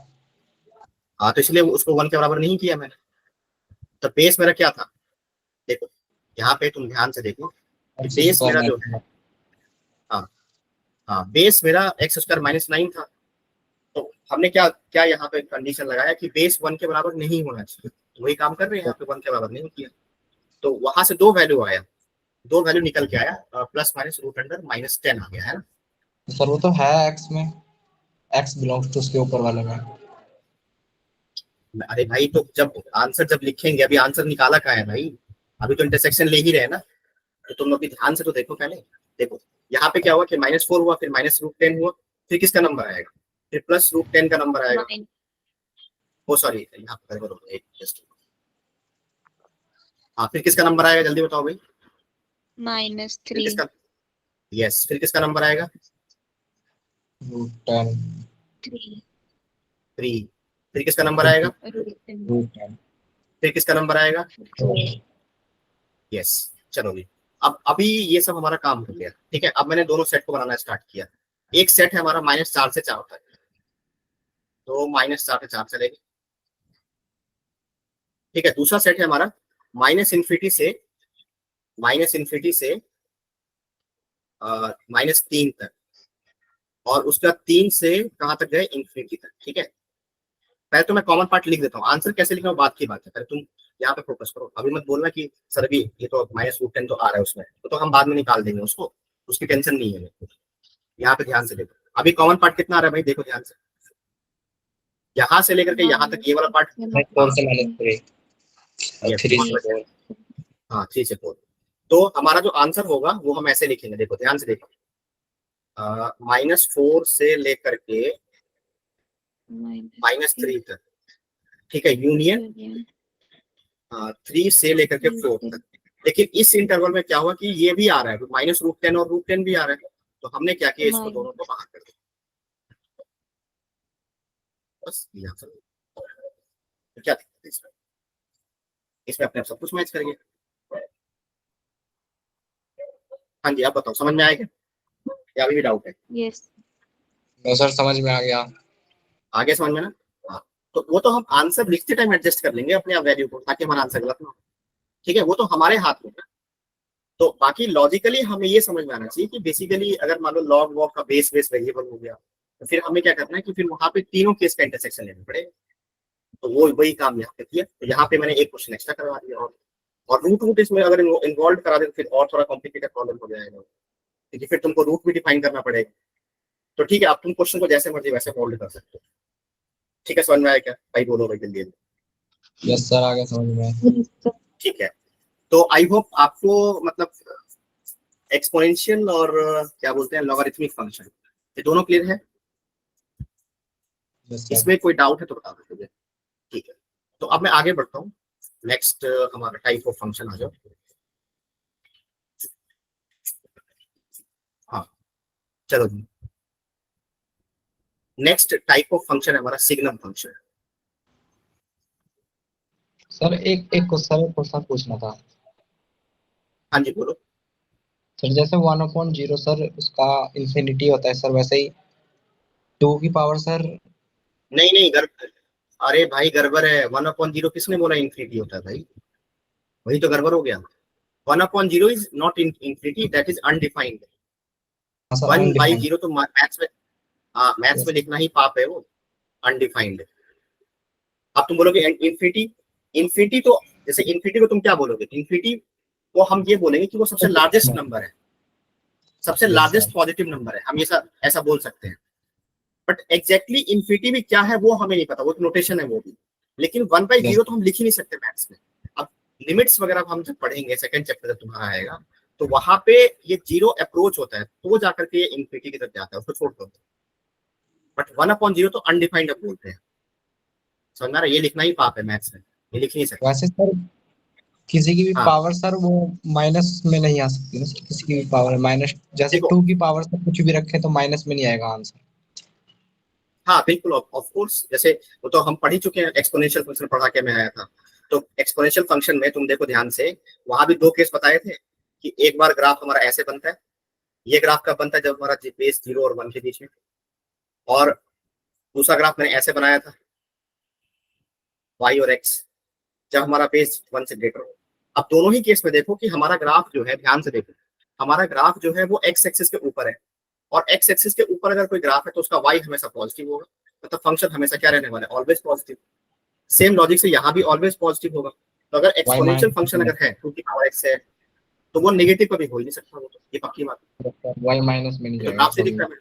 हाँ, तो इसलिए उसको 1 के बराबर नहीं किया मैंने। तो बेस मेरा क्या था, देखो यहाँ पे तुम ध्यान से देखो, बेस मेरा जो है, हाँ हाँ, बेस मेरा एक्स स्क्वायर -9 था। तो हमने क्या क्या यहाँ पे कंडीशन लगाया कि बेस 1 के बराबर नहीं होना चाहिए, तो वही काम कर रहे हैं, यहाँ पे 1 के बराबर नहीं किया, तो वहां से 2 वैल्यू आया, 2 वैल्यू निकल के आया, प्लस माइनस √10 आ गया है ना। सर वो तो है एक्स में, एक्स बिलोंग्स टू उसके ऊपर वाले में। अरे भाई तो जब लिखेंगे, अभी आंसर निकाला कहाँ है भाई, अभी तो इंटरसेक्शन ले ही रहे हैं ना, तो तुम अभी ध्यान से तो देखो पहले। देखो यहाँ पे क्या हुआ कि -4 हुआ, फिर -√10 हुआ, फिर किसका नंबर आएगा, फिर +√10 का नंबर आएगा। Nine. ओ सॉरी, यहाँ पे गड़बड़ हो गई, एक जस्ट। हाँ, फिर किसका नंबर आएगा जल्दी बताओ भाई। फिर -3. किसका, यस, फिर किसका नंबर आएगा, √10 3. 3। फिर किसका नंबर आएगा, √10 फिर किसका नंबर आएगा, 4 यस। चलो जी, अब अभी ये सब हमारा काम हो गया, ठीक है। अब मैंने दोनों सेट को बनाना स्टार्ट किया। एक सेट है हमारा -4 से 4 तक, तो -4 से 4 चलेगी, ठीक है। दूसरा सेट है हमारा -∞ से -3 तक, और उसका 3 से कहां तक गए, इंफिनिटी तक, ठीक है। पहले तो मैं कॉमन पार्ट लिख देता हूँ, आंसर कैसे लिखना बात की बात है, पहले तुम यहाँ पे फोकस करो। अभी मत बोलना कि सर अभी ये तो -√10 तो आ रहा है उसमें, तो हम बाद में निकाल देंगे उसको, उसकी टेंशन नहीं है मेरे को। यहाँ पे ध्यान से देखो, अभी कॉमन पार्ट कितना आ रहा है भाई, देखो ध्यान से, यहाँ से लेकर के यहाँ तक ये वाला पार्ट, 4 से -3 और 3 से 4 हाँ 3 से 4। तो हमारा जो आंसर होगा वो हम ऐसे लिखेंगे, देखो ध्यान से देखो, -4 से लेकर के -3 तक, ठीक है, यूनियन 3 से लेकर के 4 तक। लेकिन इस इंटरवल में क्या हुआ कि ये भी आ रहा है, -√10 और √10 भी आ रहा है, तो हमने क्या किया, इसको दोनों को बाहर कर दिया, बस ये आंसर। तो क्या दिक्कत है इसमें, इसमें अपने आप सब कुछ मैच करेंगे। हाँ जी, आप बताओ समझ में आएगा या अभी भी डाउट है, Yes. तो सर समझ में आ गया। आगे समझ में ना। हाँ, तो वो तो हम आंसर लिखते टाइम एडजस्ट कर लेंगे अपने आप वैल्यू को, ताकि हमारा आंसर गलत ना हो, ठीक है, वो तो हमारे हाथ में है। तो बाकी लॉजिकली हमें ये समझ में आना चाहिए कि बेसिकली अगर मान लो लॉग वॉग का बेस वेरिएबल हो गया, तो फिर हमें क्या करना है कि फिर वहां पे तीनों केस का इंटरसेक्शन लेना पड़ेगा। तो वो वही काम यहाँ पे किया, तो यहाँ पे मैंने एक क्वेश्चन एक्स्ट्रा करवा दिया, और रूट इसमें अगर इन्वॉल्व करा दे तो फिर और थोड़ा कॉम्प्लिकेटेड प्रॉब्लम हो जाएगा, क्योंकि फिर तुमको रूट भी डिफाइन करना पड़ेगा। तो ठीक है, आप तुम क्वेश्चन को जैसे मर्जी वैसे मोल्ड कर सकते हो, ठीक है। समझ में आया क्या भाई, बोलो भाई जल्दी। यस सर, आ गया समझ में। ठीक है, तो आई होप आपको मतलब एक्सपोनेंशियल और क्या बोलते हैं लॉगरिथमिक फंक्शन, ये दोनों क्लियर है। Yes sir. इसमें कोई डाउट है तो बता दो मुझे, ठीक है। तो अब मैं आगे बढ़ता हूँ, नेक्स्ट हमारा टाइप ऑफ फंक्शन आ जाओ। हाँ चलो, नेक्स्ट टाइप ऑफ फंक्शन है हमारा सिग्नम फंक्शन। सर एक एक क्वेश्चन पूछना था। हाँ जी बोलो। सर जैसे 1/0 सर उसका इंफिनिटी होता है सर, वैसे ही 2 की पावर सर। नहीं नहीं अरे भाई गड़बड़ है, 1/0 किसने बोला इंफिनिटी होता है भाई, वही तो गड़बड़ हो गया। 1/0 is not infinity, that is undefined. हाँ सर, 1/0 तो मैथ्स में, हाँ मैथ्स में लिखना ही पाप है वो, अनडिफाइंड। अब तुम बोलोगे इंफिनिटी, इंफिनिटी तो जैसे इंफिनिटी को तुम क्या बोलोगे, इंफिनिटी को हम ये बोलेंगे कि वो सबसे लार्जेस्ट नंबर है, सबसे लार्जेस्ट पॉजिटिव नंबर है, हम ये ऐसा बोल सकते हैं। बट एग्जैक्टली इंफिनिटी भी क्या है वो हमें नहीं पता, वो नोटेशन है वो भी। लेकिन 1/0 तो हम लिख ही नहीं सकते मैथ्स में। अब लिमिट्स वगैरह हम जब पढ़ेंगे, सेकंड चैप्टर जब तुम्हारा आएगा, तो वहां पे ये 0 अप्रोच होता है, तो जाकर के ये इंफिनिटी की तरफ जाता है, उसको छोड़ दो। बट 1/0 तो अनडिफाइंड अब बोलते हैं, समझ में, ये लिखना ही पाप है मैथ्स में, ये लिख नहीं सकते। वैसे सर किसी की भी हाँ पावर सर वो माइनस में नहीं आ सकती ना सर, किसी की भी पावर माइनस, जैसे देखो, 2 की पावर से कुछ भी रखे तो माइनस में नहीं आएगा आंसर। हाँ बिल्कुल ऑफ कोर्स, जैसे वो तो हम पढ़ ही चुके हैं, एक्सपोनेंशियल फंक्शन पढ़ा के मैं आया था। तो एक्सपोनेंशियल फंक्शन में तुम देखो ध्यान से, वहां भी 2 केस बताए थे कि एक बार ग्राफ हमारा ऐसे बनता है, ये ग्राफ कब बनता है जब हमारा बेस 0 और 1 के बीच में, और दूसरा ग्राफ मैंने ऐसे बनाया था, y और x, जब हमारा बेस 1 से ग्रेटर हो। अब दोनों ही केस में देखो कि हमारा ग्राफ जो है, ध्यान से देखो, हमारा ग्राफ जो है वो x एक्सिस के ऊपर है, और x एक्सिस के ऊपर अगर कोई ग्राफ है तो उसका y हमेशा पॉजिटिव होगा, मतलब फंक्शन हमेशा क्या रहने वाला है, ऑलवेज पॉजिटिव। सेम लॉजिक से यहाँ भी ऑलवेज पॉजिटिव होगा। तो अगर एक्सपोनेंशियल फंक्शन अगर है 2 की पावर x है, तो वो नेगेटिव कभी हो ही नहीं सकता, वो तो ये पक्की बात है। y माइनस में नहीं तो जाएगा ग्राफ से दिख रहा है,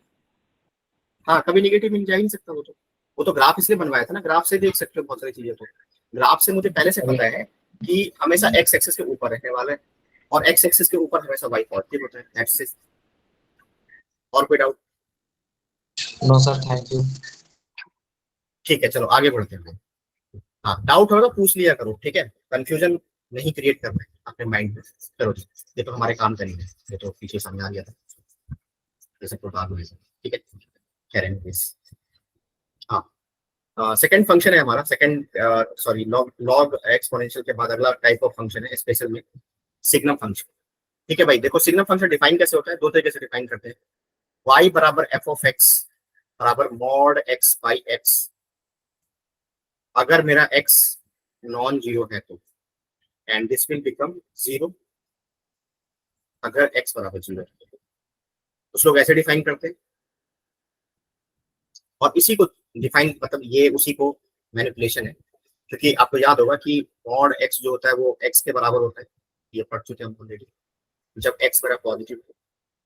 हाँ कभी नेगेटिव में जा ही नहीं सकता वो तो, वो तो ग्राफ इसलिए बनवाया था ना, ग्राफ से देख सकते हो बहुत सारी चीजें। तो ग्राफ से मुझे पहले से पता है कि हमेशा एक्स एक्सिस के ऊपर रहने वाला है और एक्स एक्सिस के ऊपर हमेशा वाई पॉजिटिव होता है। That's it. और कोई doubt? No sir, thank you. ठीक है, चलो आगे बढ़ते हैं। हाँ, डाउट हो तो पूछ लिया करो, ठीक है, कंफ्यूजन नहीं क्रिएट करना है अपने माइंड में। चलो जी, ये तो हमारे काम करेंगे, ये तो पीछे सामने आ गया था, जैसे प्रोग्राम में, ठीक है। कह रहे हैं हाँ, सेकंड फंक्शन है हमारा, second sorry log log exponential के बाद अगला टाइप ऑफ फंक्शन है स्पेशल में सिग्नम फंक्शन। ठीक है भाई, देखो सिग्नम फंक्शन डिफाइन कैसे होता है, दो तरीके से डिफाइन करते हैं। y बराबर एफ ऑफ एक्स बराबर मॉड एक्स बाई एक्स। अगर मेरा x नॉन जीरो है तो, and this will become zero अगर x बराबर जीरो है। कुछ लोग ऐसे डिफाइन करते हैं, और इसी को डिफाइन मतलब ये उसी को मैनिपुलेशन है, क्योंकि आपको याद होगा कि मॉड x जो होता है वो x के बराबर होता है, ये पढ़ चुके हैं हम ऑलरेडी, जब x बड़ा पॉजिटिव।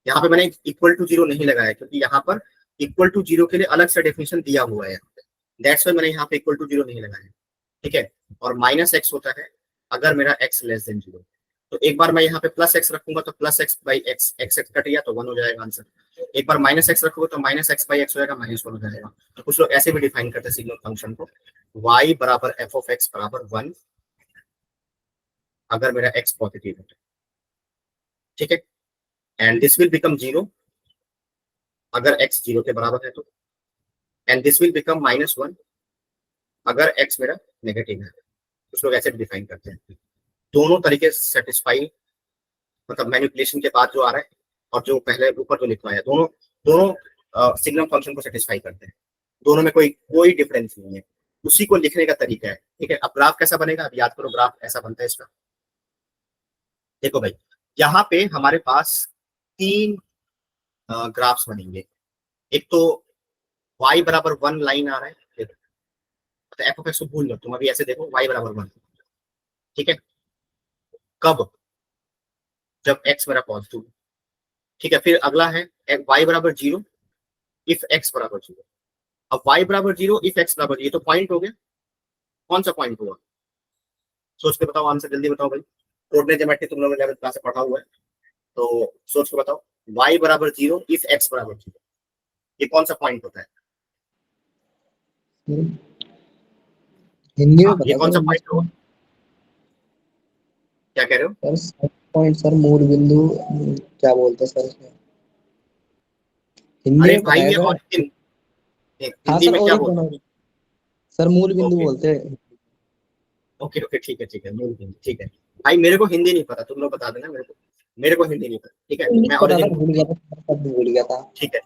यहाँ पे मैंने इक्वल टू जीरो नहीं लगाया क्योंकि यहाँ पर इक्वल टू जीरो के लिए अलग से डेफिनेशन दिया हुआ है, दैट्स व्हाई मैंने यहाँ पे इक्वल टू जीरो नहीं लगाया, ठीक है। और माइनस एक्स होता है अगर मेरा x लेस देन जीरो। तो एक बार मैं यहाँ पे प्लस एक्स रखूंगा तो plus x by x, x x cut गया तो वन हो जाएगा आंसर। एक बार माइनस एक्स रखोगे तो माइनस एक्स बाई एक्स हो जाएगा, माइनस वन हो जाएगा। तो कुछ लोग ऐसे भी डिफाइन करते हैं सिग्नल फंक्शन को, y बराबर एफ ऑफ एक्स बराबर वन अगर मेरा x पॉजिटिव है, ठीक है। And this will become zero अगर x जीरो के बराबर है तो, and this will become minus one अगर x मेरा नेगेटिव है। कुछ लोग ऐसे भी डिफाइन करते हैं। दोनों तरीके सेटिस्फाई, मतलब मैनिपुलेशन के बाद जो आ रहा है और जो पहले ऊपर जो लिखवाया है, दोनों दोनों सिग्नल फंक्शन को सेटिस्फाई करते हैं। दोनों में कोई डिफरेंस नहीं है, उसी को लिखने का तरीका है, ठीक है। अब ग्राफ कैसा बनेगा, अब याद करो, ग्राफ ऐसा बनता है इसका। देखो भाई, यहाँ पे हमारे पास तीन ग्राफ्स बनेंगे। एक तो y बराबर वन लाइन आ रहा है, तो एफ ऑफ एक्स को भूल लो तुम, अभी ऐसे देखो y बराबर वन, ठीक है। कब? जब x मेरा पॉजिटिव, ठीक है। फिर अगला है y बराबर जीरो इफ x बराबर जीरो। अब y बराबर जीरो इफ x बराबर जीरो, तो पॉइंट हो गया। कौन सा पॉइंट हुआ, सोच के बताओ, आंसर जल्दी बताओ भाई। कोऑर्डिनेट ज्योमेट्री तुम लोगों ने 11th क्लास से पढ़ा हुआ है, तो सोच के बताओ। y बराबर जीरो इफ x बराबर जीरो, ये कौन सा पॉइंट होता है? हिंदी में हाँ, ये बता कौन सा सर, पॉइंट होगा? क्या कह रहे हो? सर पॉइंट सर, मूल बिंदु, क्या बोलते हैं सर इसमें? हिंदी अरे में भाई पता है ये सर। ऑरिजिन, हाँ हिंदी सर, में क्या बोलते ओरिजिन सर, मूल हो? बिंदु ओके बोलते हैं। ओके ओके, ठीक है ठीक है, मूल बिंदु, ठीक है। भाई मेरे को हिंदी नहीं पता, तुम लोग बता देना मेरे को, मेरे को हिंदी नहीं पता, ठीक है। इंग्लिश मैं पता था, ऑरिजिन, भूल गया था, शब्द भूल गया था। ठीक है।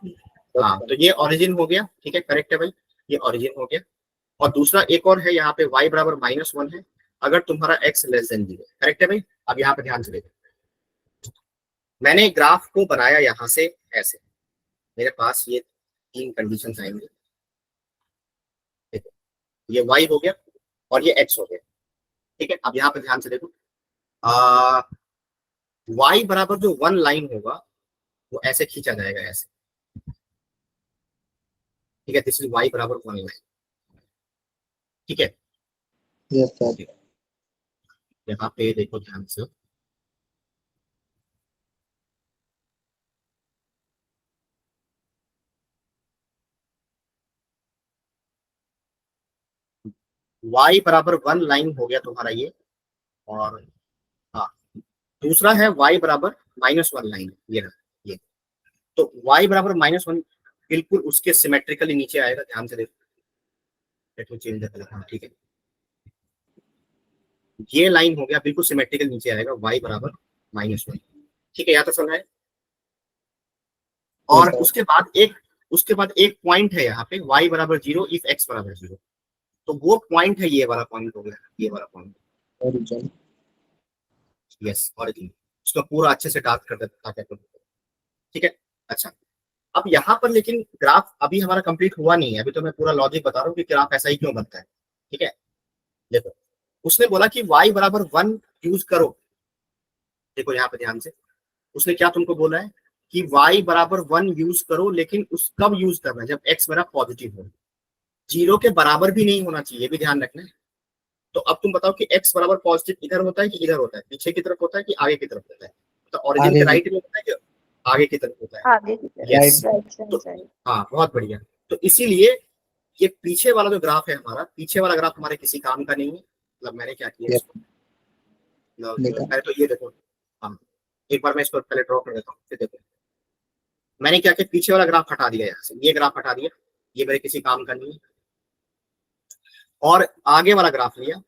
हाँ, तो ये ओरिजिन हो गया, ठीक है, करेक्ट है भाई, ये ओरिजिन हो गया। और दूसरा एक और है यहाँ पे, y बराबर माइनस वन है अगर तुम्हारा x less than zero, correct है भाई। अब यहाँ पे ध्यान से देखो, मैंने ग्राफ को बनाया यहाँ से ऐसे, मेरे पास ये तीन कंडीशन आएंगे, देखो ये y हो गया और ये x हो गया, ठीक है। अब यहाँ पे ध्यान से देखो, y बराबर जो वन लाइन होगा वो ऐसे खींचा जाएगा ऐसे, ठीक है। दिस इज y बराबर वन लाइन, ठीक है। Yes sir. यहाँ पे देखो ध्यान से, y बराबर वन लाइन हो गया तुम्हारा ये, और हाँ, दूसरा है y बराबर माइनस वन लाइन, ये रहा ये। तो y बराबर माइनस वन बिल्कुल उसके सिमेट्रिकली नीचे आएगा, ध्यान से देखो, let me change the colour, हाँ ठीक है। ये लाइन हो गया बिल्कुल सिमेट्रिकल नीचे आएगा, y बराबर माइनस वन, ठीक है, यहाँ तक समझ आए। और उसके बाद एक पॉइंट है यहाँ पे, y बराबर जीरो इफ x बराबर जीरो, तो वो पॉइंट है, ये वाला पॉइंट हो गया, ये वाला पॉइंट, ओरिजिन। Yes origin. उसका पूरा अच्छे से डार्क कर देता है, ठीक है। अच्छा, अब यहाँ पर लेकिन ग्राफ अभी हमारा कंप्लीट हुआ नहीं है, अभी तो मैं पूरा लॉजिक बता रहा हूँ कि ग्राफ ऐसा ही क्यों बनता है, ठीक है। देखो, उसने बोला कि y बराबर वन यूज करो, देखो यहाँ पे ध्यान से, उसने क्या तुमको बोला है कि y बराबर वन यूज करो, लेकिन उस कब यूज करना है, जब x मेरा पॉजिटिव हो, जीरो के बराबर भी नहीं होना चाहिए, ये भी ध्यान रखना है। तो अब तुम बताओ कि x बराबर पॉजिटिव इधर होता है कि इधर होता है, पीछे की तरफ होता है कि आगे की तरफ होता है, तो ओरिजिन आगे के की- राइट में होता है कि आगे की तरफ होता है। आगे की तरफ, यस, राइट तो साइड। हाँ बहुत बढ़िया। तो इसीलिए ये पीछे वाला जो ग्राफ है हमारा, पीछे वाला ग्राफ हमारे किसी काम का नहीं है। मतलब मैंने क्या किया Yes, इसको, मतलब बेटा पहले तो ये देखो, हाँ एक बार मैं इसको पहले ड्रॉ कर देता हूँ, फिर देखो मैंने क्या किया, पीछे वाला ग्राफ हटा दिया, यहाँ से ये ग्राफ हटा दिया, ये मेरे किसी काम का नहीं है, और आगे वाला ग्राफ लिया,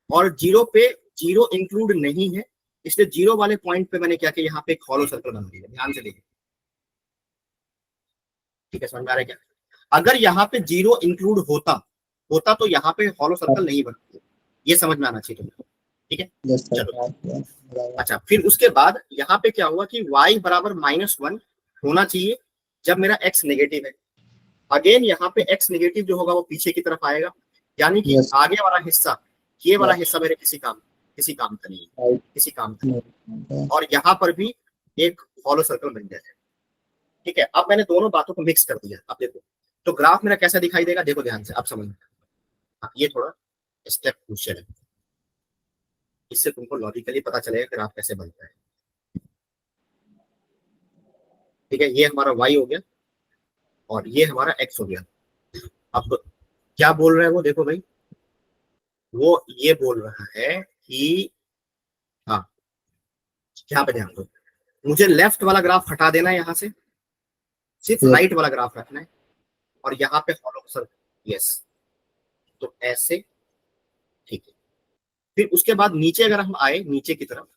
और जीरो पे जीरो इंक्लूड नहीं है, इसलिए जीरो वाले पॉइंट पे मैंने क्या किया, यहाँ पे एक हॉलो सर्कल बना दिया। ध्यान से देखिए, ठीक है, समझ में आ रहा है क्या? अगर यहाँ पे जीरो इंक्लूड होता होता तो यहाँ पे हॉलो सर्कल नहीं बनती, ये समझ में आना चाहिए तुमको, ठीक है। yes, sir. चलो अच्छा, फिर उसके बाद यहाँ पे क्या हुआ कि y बराबर -1 होना चाहिए जब मेरा x नेगेटिव है। अगेन यहाँ पे x नेगेटिव जो होगा वो पीछे की तरफ आएगा, यानी कि Yes. आगे वाला हिस्सा, ये वाला Yes. हिस्सा मेरे किसी काम का नहीं है, Right. किसी काम का नहीं। No. और यहाँ पर भी एक हॉलो सर्कल बन गया है, ठीक है। अब मैंने दोनों बातों को मिक्स कर दिया। अब देखो तो ग्राफ मेरा कैसा दिखाई देगा, देखो ध्यान से, अब समझ में। ये थोड़ा स्टेप क्वेश्चन है, इससे तुमको लॉजिकली पता चलेगा ग्राफ कैसे बनता है, ठीक है। ये हमारा y हो गया और ये हमारा x हो गया। अब तो क्या बोल रहा है वो, देखो भाई, वो ये बोल रहा है कि हाँ, यहाँ पे ध्यान दो, मुझे लेफ्ट वाला ग्राफ हटा देना है, यहाँ से सिर्फ Yes. राइट वाला ग्राफ रखना है, और यहाँ पे हॉलो सर्कल, यस, तो ऐसे, ठीक है। फिर उसके बाद नीचे अगर हम आए नीचे की तरफ,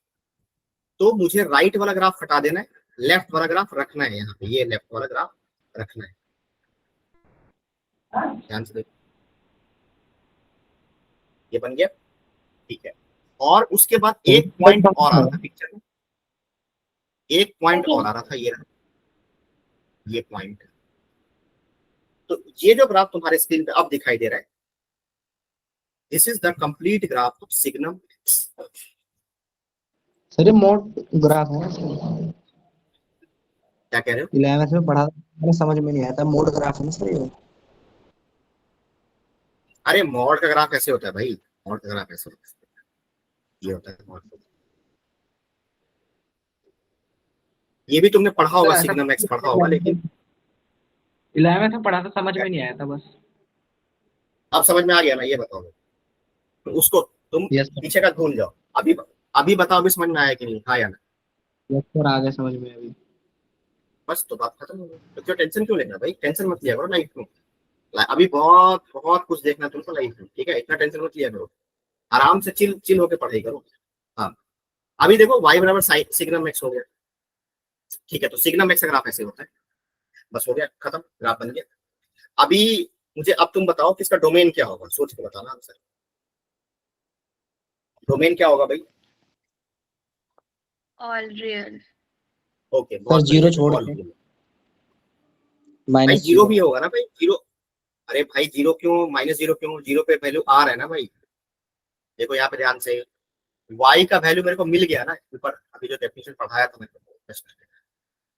तो मुझे राइट वाला ग्राफ हटा देना है, लेफ्ट वाला ग्राफ रखना है, यहाँ पे ये लेफ्ट वाला ग्राफ रखना है। ध्यान से देखो, ये बन गया, ठीक है। और उसके बाद एक पॉइंट और आ रहा था पिक्चर में, एक पॉइंट और आ रहा था, ये रहा, ये पॉइंट। तो ये जो ग्राफ तुम्हारे स्क्रीन पे अब दिखाई दे रहा है, this is the complete graph of signum. Sir ये मोड ग्राफ है, क्या कह रहे हो? 11th में पढ़ा था, मैंने समझ में नहीं आया था, मोड ग्राफ है ना सर ये। अरे मॉड का ग्राफ ऐसे होता है भाई, मॉड का ग्राफ ऐसे होता है, ये होता है मॉड। ये भी तुमने पढ़ा होगा, सिग्नम एक्स पढ़ा होगा, लेकिन 11th में पढ़ा था, समझ में नहीं आया था बस। अब समझ में आ गया ना, ये बताओ। तो उसको तुम यस सर, पीछे का भूल जाओ, अभी बताओ, अभी समझ में आया कि नहीं, हाँ या ना? यस सर, आ गया समझ में अभी। बस तो बात खत्म हो गई। तो क्यों टेंशन क्यों लेना भाई, टेंशन मत लिया करो लाइफ में, अभी बहुत बहुत कुछ देखना है तुमको लाइफ में, ठीक है। इतना टेंशन मत लिया करो, आराम से चिल चिल होकर पढ़ाई करो। हाँ, अभी देखो y बराबर सिग्नम एक्स हो गया, ठीक है। तो सिग्नम एक्स का ग्राफ ऐसे होता है, बस हो गया, खत्म, ग्राफ बन गया। अभी मुझे अब तुम बताओ कि इसका डोमेन क्या होगा, सोच के बताना आंसर। डोमेन क्या होगा भाई? All real. Okay, sir zero छोड़ के भाई माइनस जीरो भी होगा ना भाई, जीरो। अरे भाई जीरो क्यों, -0 क्यों, जीरो पे वैल्यू r है ना भाई। देखो यहाँ पे ध्यान से, y का वैल्यू मेरे को मिल गया ना ऊपर, अभी जो डेफिनेशन पढ़ाया था मेरे को।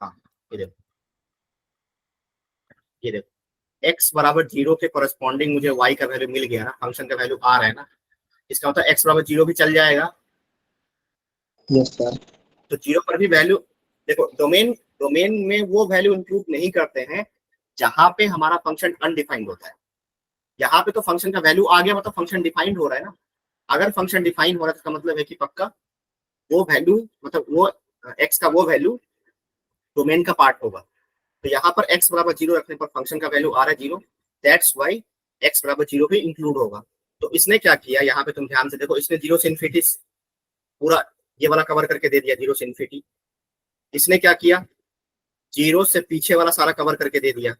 हाँ, ये देखो, ये देखो, x बराबर 0 के कोरस्पॉन्डिंग मुझे y का वैल्यू मिल गया ना, फंक्शन का वैल्यू r है ना, इसका मतलब x बराबर 0 भी चल जाएगा। यस सर, तो 0 पर भी वैल्यू, देखो डोमेन, डोमेन में वो वैल्यू इंक्लूड नहीं करते हैं जहां पे हमारा फंक्शन अनडिफाइंड होता है। यहाँ पे तो फंक्शन का वैल्यू आ गया, मतलब फंक्शन डिफाइंड हो रहा है ना। अगर फंक्शन डिफाइन हो रहा है तो इसका मतलब है कि पक्का वो वैल्यू, मतलब वो x का वो वैल्यू डोमेन का पार्ट होगा। तो यहाँ पर x बराबर 0 रखने पर फंक्शन का वैल्यू आ रहा है 0, दैट्स वाई x बराबर 0 पे इंक्लूड होगा। तो इसने क्या किया, यहाँ पे तुम ध्यान से देखो, इसने 0 से इन्फिनिटी पूरा ये वाला कवर करके दे दिया, 0 से इन्फिनिटी। इसने क्या किया, 0 से पीछे वाला सारा कवर करके दे दिया,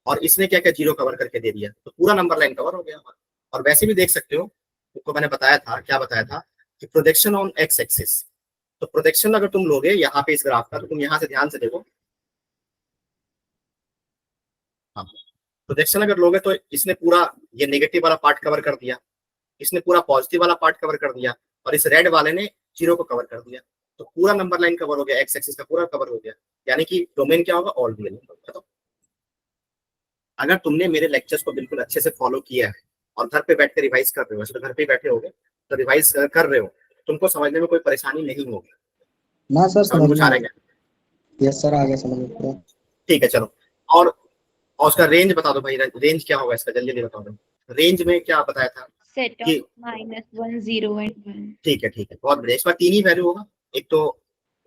और इसने क्या किया, 0 कवर करके दे दिया, तो पूरा नंबर लाइन कवर हो गया हमारा। और वैसे भी देख सकते हो, तुमको मैंने बताया था, क्या बताया था, कि प्रोजेक्शन ऑन एक्स एक्सिस। तो प्रोजेक्शन अगर तुम लोगे यहाँ पे इस ग्राफ का, तो तुम यहाँ से ध्यान से देखो, हाँ, प्रोजेक्शन अगर लोगे तो इसने पूरा ये नेगेटिव वाला पार्ट कवर कर दिया, इसने पूरा पॉजिटिव वाला पार्ट कवर कर दिया, और इस रेड वाले ने 0 को कवर कर दिया। तो पूरा नंबर लाइन कवर हो गया, एक्स एक्सिस का पूरा कवर हो गया, यानी कि डोमेन क्या होगा, ऑल रियल नंबर। अगर तुमने मेरे लेक्चर्स को बिल्कुल अच्छे से फॉलो किया है और घर पे बैठ के रिवाइज कर रहे हो, वैसे तो घर पे बैठे होगे तो रिवाइज कर रहे हो, तुमको समझने में कोई परेशानी नहीं होगी। ना सर समझ समझ कुछ में आ आ रहा है गया। क्या? यस सर आ गया समझ में पूरा। ठीक है चलो। और उसका रेंज बता दो भाई, रेंज क्या होगा इसका, जल्दी जल्दी बताओ दो। रेंज में क्या बताया था सेट कि ऑफ -1 0 एंड 1। ठीक है बहुत बढ़िया। इसका तीन ही वैल्यू होगा, एक तो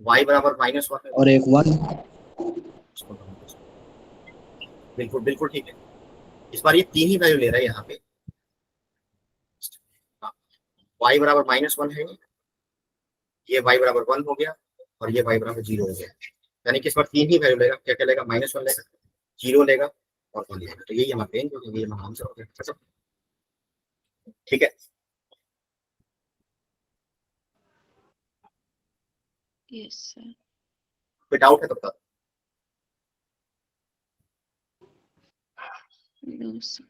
y बराबर -1 है, और एक 1। बिल्कुल बिल्कुल ठीक है। इस बार ये तीन ही वैल्यू ले रहा है यहाँ पे। y बराबर -1 है, ये y बराबर 1 हो गया और ये y बराबर 0 हो गया। यानी कि इस बार तीन ही वैल्यू लेगा। क्या क्या लेगा? -1 लेगा, 0 लेगा और 1 लेगा। तो यही हमारा रेंज हो गया, ये हमारा आंसर हो गया। ठीक है। Yes sir. कोई डाउट है तो बता दो। No sir.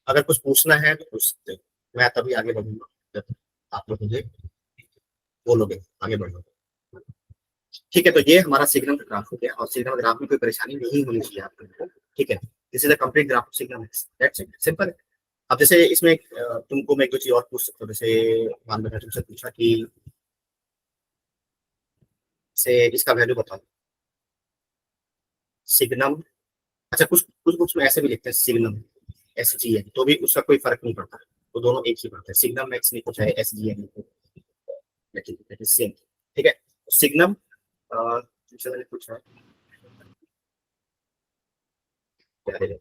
अगर कुछ पूछना है तो पूछ सकते हो, मैं तभी आगे बढ़ूंगा जब आप लोग मुझे बोलोगे आगे बढ़ोगे। ठीक है, तो ये हमारा सिग्नल का ग्राफ हो गया और सिग्नल ग्राफ में कोई परेशानी नहीं होनी चाहिए आप लोगों को। ठीक है, this is the complete graph of signal, that's it, simple है। अब जैसे इसमें तुमको मैं एक दो चीज और पूछ सकता हूँ। जैसे मान लो मैंने तुमसे पूछा कि से इसका वैल्यू बताओ सिग्नम। अच्छा, कुछ कुछ बुक्स में ऐसे भी लिखते हैं सिग्नम SGN, तो भी उसका कोई फर्क नहीं पड़ता, तो दोनों एक ही पड़ता है। सिग्नम एक्स लिखो चाहे SGN लिखो, सेम। ठीक है, सिग्नम तुमसे मैंने पूछा क्या है,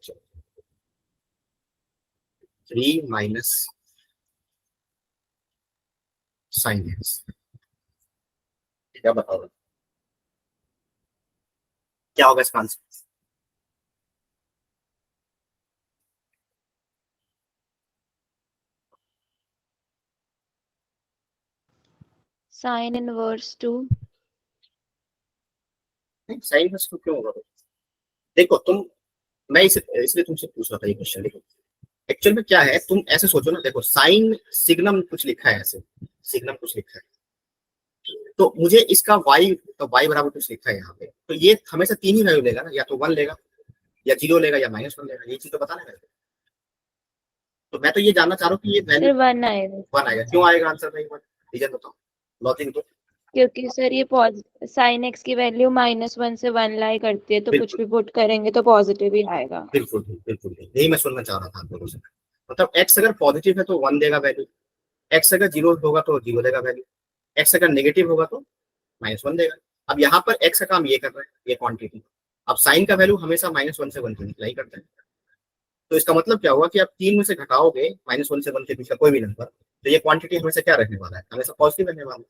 3 माइनस साइन एक्स, क्या बताओ क्या होगा इसका answer? Sine inverse 2। Sine x तो क्यों होगा? देखो तुम, मैं इसलिए तुमसे पूछ रहा था ये क्वेश्चन। देखो एक्चुअल में क्या है, तुम ऐसे सोचो ना, देखो साइन सिग्नम कुछ लिखा है ऐसे, सिग्नम कुछ लिखा है, तो मुझे इसका y, तो y बराबर कुछ लिखा है यहाँ पे, तो ये हमेशा तीन ही वैल्यू लेगा ना, या तो 1 लेगा या 0 लेगा या -1 लेगा, ये चीज तो बताना है। तो मैं तो ये जानना चाह रहा हूँ कि ये वैल्यू सर 1 आएगा 1 आएगा, क्यों आएगा आंसर भाई? रीजन बताओ, लॉजिक दो। क्योंकि सर ये साइन एक्स की वैल्यू -1 से 1 लाई करती है, तो कुछ बिल्कुल भी पुट करेंगे तो पॉजिटिव ही आएगा। बिल्कुल बिल्कुल, यही मैं सुनना चाह रहा था आप लोगों से। मतलब x अगर पॉजिटिव है तो 1 देगा वैल्यू, x अगर 0 होगा तो 0 देगा वैल्यू, x अगर नेगेटिव होगा तो -1 देगा। अब यहाँ पर x का काम ये कर रहा है, ये क्वांटिटी। अब साइन का वैल्यू हमेशा -1 से 1 की अप्लाई करता है, तो इसका मतलब क्या हुआ कि आप तीन में से घटाओगे -1 से 1 के बीच का कोई भी नंबर, तो ये क्वांटिटी हमेशा क्या रहने वाला है? हमेशा पॉजिटिव रहने वाला है।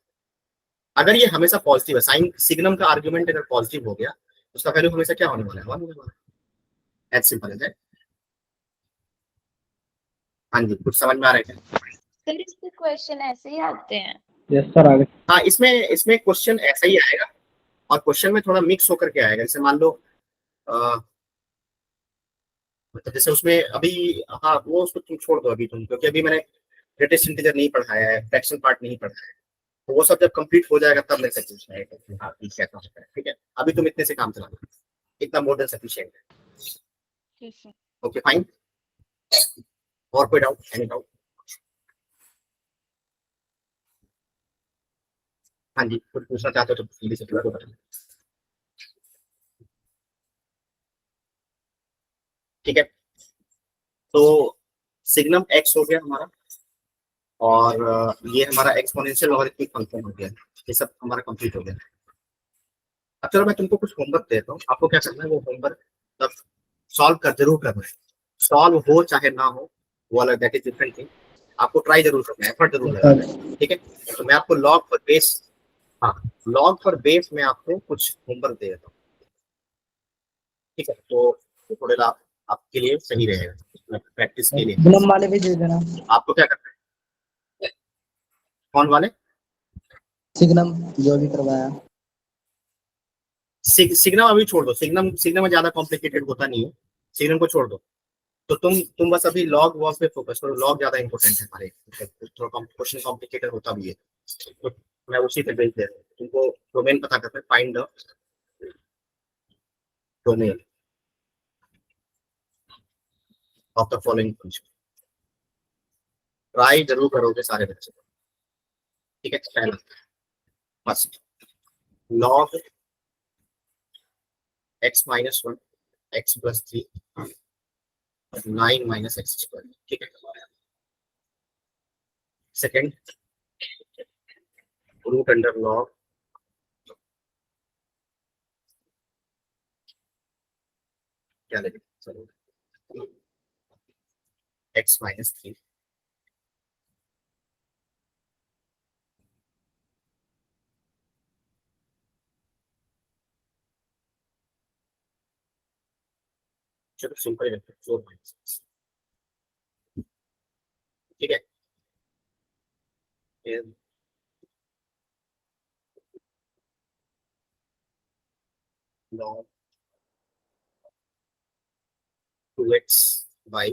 अगर ये हमेशा पॉजिटिव है, साइन सिग्नम का आर्ग्यूमेंट अगर पॉजिटिव हो गया तो उसका वैल्यू हमेशा क्या होने वाला है? 1 होने वाला है। एज सिंपल है। हाँ जी, कुछ समझ में आ रहा है क्या? सर इसके क्वेश्चन ऐसे ही आते हैं। यस सर आ गया। हाँ, इसमें क्वेश्चन ऐसा ही आएगा और क्वेश्चन में थोड़ा मिक्स होकर के आएगा। जैसे मान लो मतलब जैसे उसमें अभी, हाँ वो उसको तुम छोड़ दो अभी तुम, क्योंकि अभी मैंने ग्रेटेस्ट इंटीजर नहीं पढ़ाया है, फ्रैक्शन पार्ट नहीं पढ़ाया है, तो वो सब जब कंप्लीट हो जाएगा तब मेरे से पूछना है कि हाँ ठीक कैसा होता है। ठीक है, अभी तुम इतने से काम चला लो, इतना मोर देन सफिशिएंट है। ओके फाइन, और कोई डाउट? Any doubt? हाँ जी, कुछ पूछना चाहते हो तो जल्दी से पूछो। ठीक है, तो सिग्नम एक्स हो गया हमारा, और ये हमारा एक्सपोनेंशियल लॉगरिथमिक फंक्शन हो गया। ये सब हमारा कंप्लीट हो गया। अब चलो मैं तुमको कुछ होमवर्क देता हूँ, आपको क्या करना है वो होमवर्क तब सॉल्व कर जरूर करना है। सॉल्व हो चाहे ना हो वो अलग, दैट इज डिफरेंट थिंग, आपको ट्राई जरूर करना है, एफर्ट जरूर लगाना है। ठीक है, तो मैं आपको लॉग पर बेस, हाँ लॉग पर बेस में आपको कुछ होमवर्क दे देता हूँ। ठीक है, तो थोड़ा आपके लिए सही रहेगा प्रैक्टिस के लिए। सिग्नम वाले भी दे देना। आपको क्या करना है? कौन वाले? सिग्नम जो भी करवाया। सिग्नम अभी छोड़ दो, सिग्नम में ज्यादा कॉम्प्लिकेटेड होता नहीं है, सिग्नम को छोड़ दो। तो तुम बस अभी लॉग वॉग पे फोकस करो, लॉग ज्यादा इंपॉर्टेंट है हमारे, थोड़ा क्वेश्चन कॉम्प्लिकेटेड होता भी है, तो मैं उसी पे बेस दे रहा हूँ तुमको। डोमेन पता करना है, find the domain. Of the following function. Try जरूर करोगे सारे बच्चे, ठीक है। पहला first log x minus 1 x plus 3 9 minus x square, ठीक है। सेकेंड रूट अंडर log क्या लेंगे, चलो x minus 3 चलो सिंपल है 4 minus 6, ठीक है। फिर log 2x by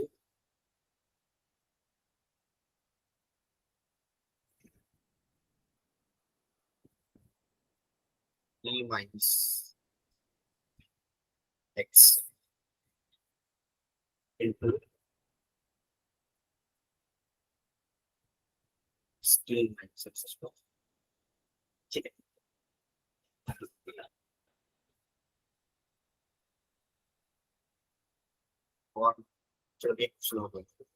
3 minus x into 16 minus x square, ठीक है। और चलो एक क्वेश्चन और करते हैं।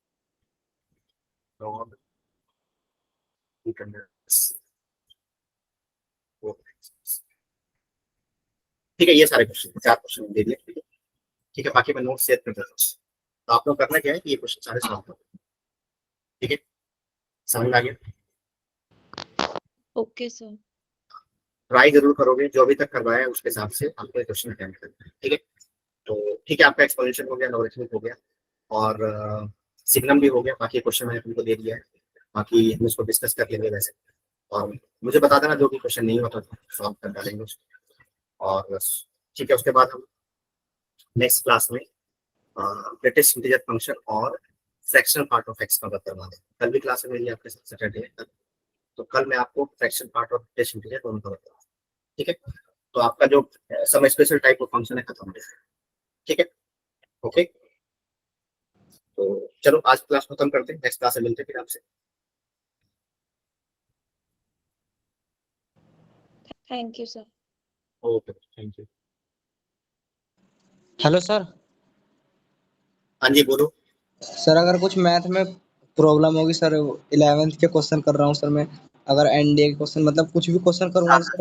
log root under x 4 minus x, ठीक है। ये सारे क्वेश्चन 4 क्वेश्चन दे दिए, ठीक है। बाकी मैं नोट शेयर कर देता हूँ, तो आप लोग करना क्या है कि ये क्वेश्चन सारे सॉल्व करो, ठीक है। समझ में आ गया? Okay sir. ट्राई जरूर करोगे, जो अभी तक करवाया है उसके हिसाब से आपको ये क्वेश्चन अटेम्प्ट करना है, ठीक है। तो ठीक है, आपका एक्सपोनेंशियल हो गया, लॉगरिथमिक हो गया और सिग्नम भी हो गया। बाकी क्वेश्चन मैंने तुमको दे दिया है, बाकी हम इसको डिस्कस कर लेंगे वैसे। और मुझे बता देना जो भी क्वेश्चन नहीं होता सॉल्व कर डालेंगे उसको। और बस ठीक है, उसके बाद हम नेक्स्ट क्लास में ग्रेटेस्ट इंटीजर फंक्शन और fractional part of x cover करवा दें। कल भी क्लास है मेरी आपके साथ सैटरडे है, तो कल मैं आपको फ्रैक्शन पार्ट और ग्रेटेस्ट इंटीजर दोनों कवर करूँगा, ठीक है। तो आपका जो some special type of function है खत्म हो जाएगा, ठीक है। ओके, तो चलो आज क्लास खत्म करते हैं, नेक्स्ट क्लास में मिलते हैं फिर आपसे। Thank you sir. Okay, thank you. Hello sir. हाँ जी बोलो। सर अगर कुछ मैथ में प्रॉब्लम होगी सर, 11th के क्वेश्चन कर रहा हूँ सर मैं, अगर एनडीए के क्वेश्चन मतलब कुछ भी क्वेश्चन करूंगा तो सर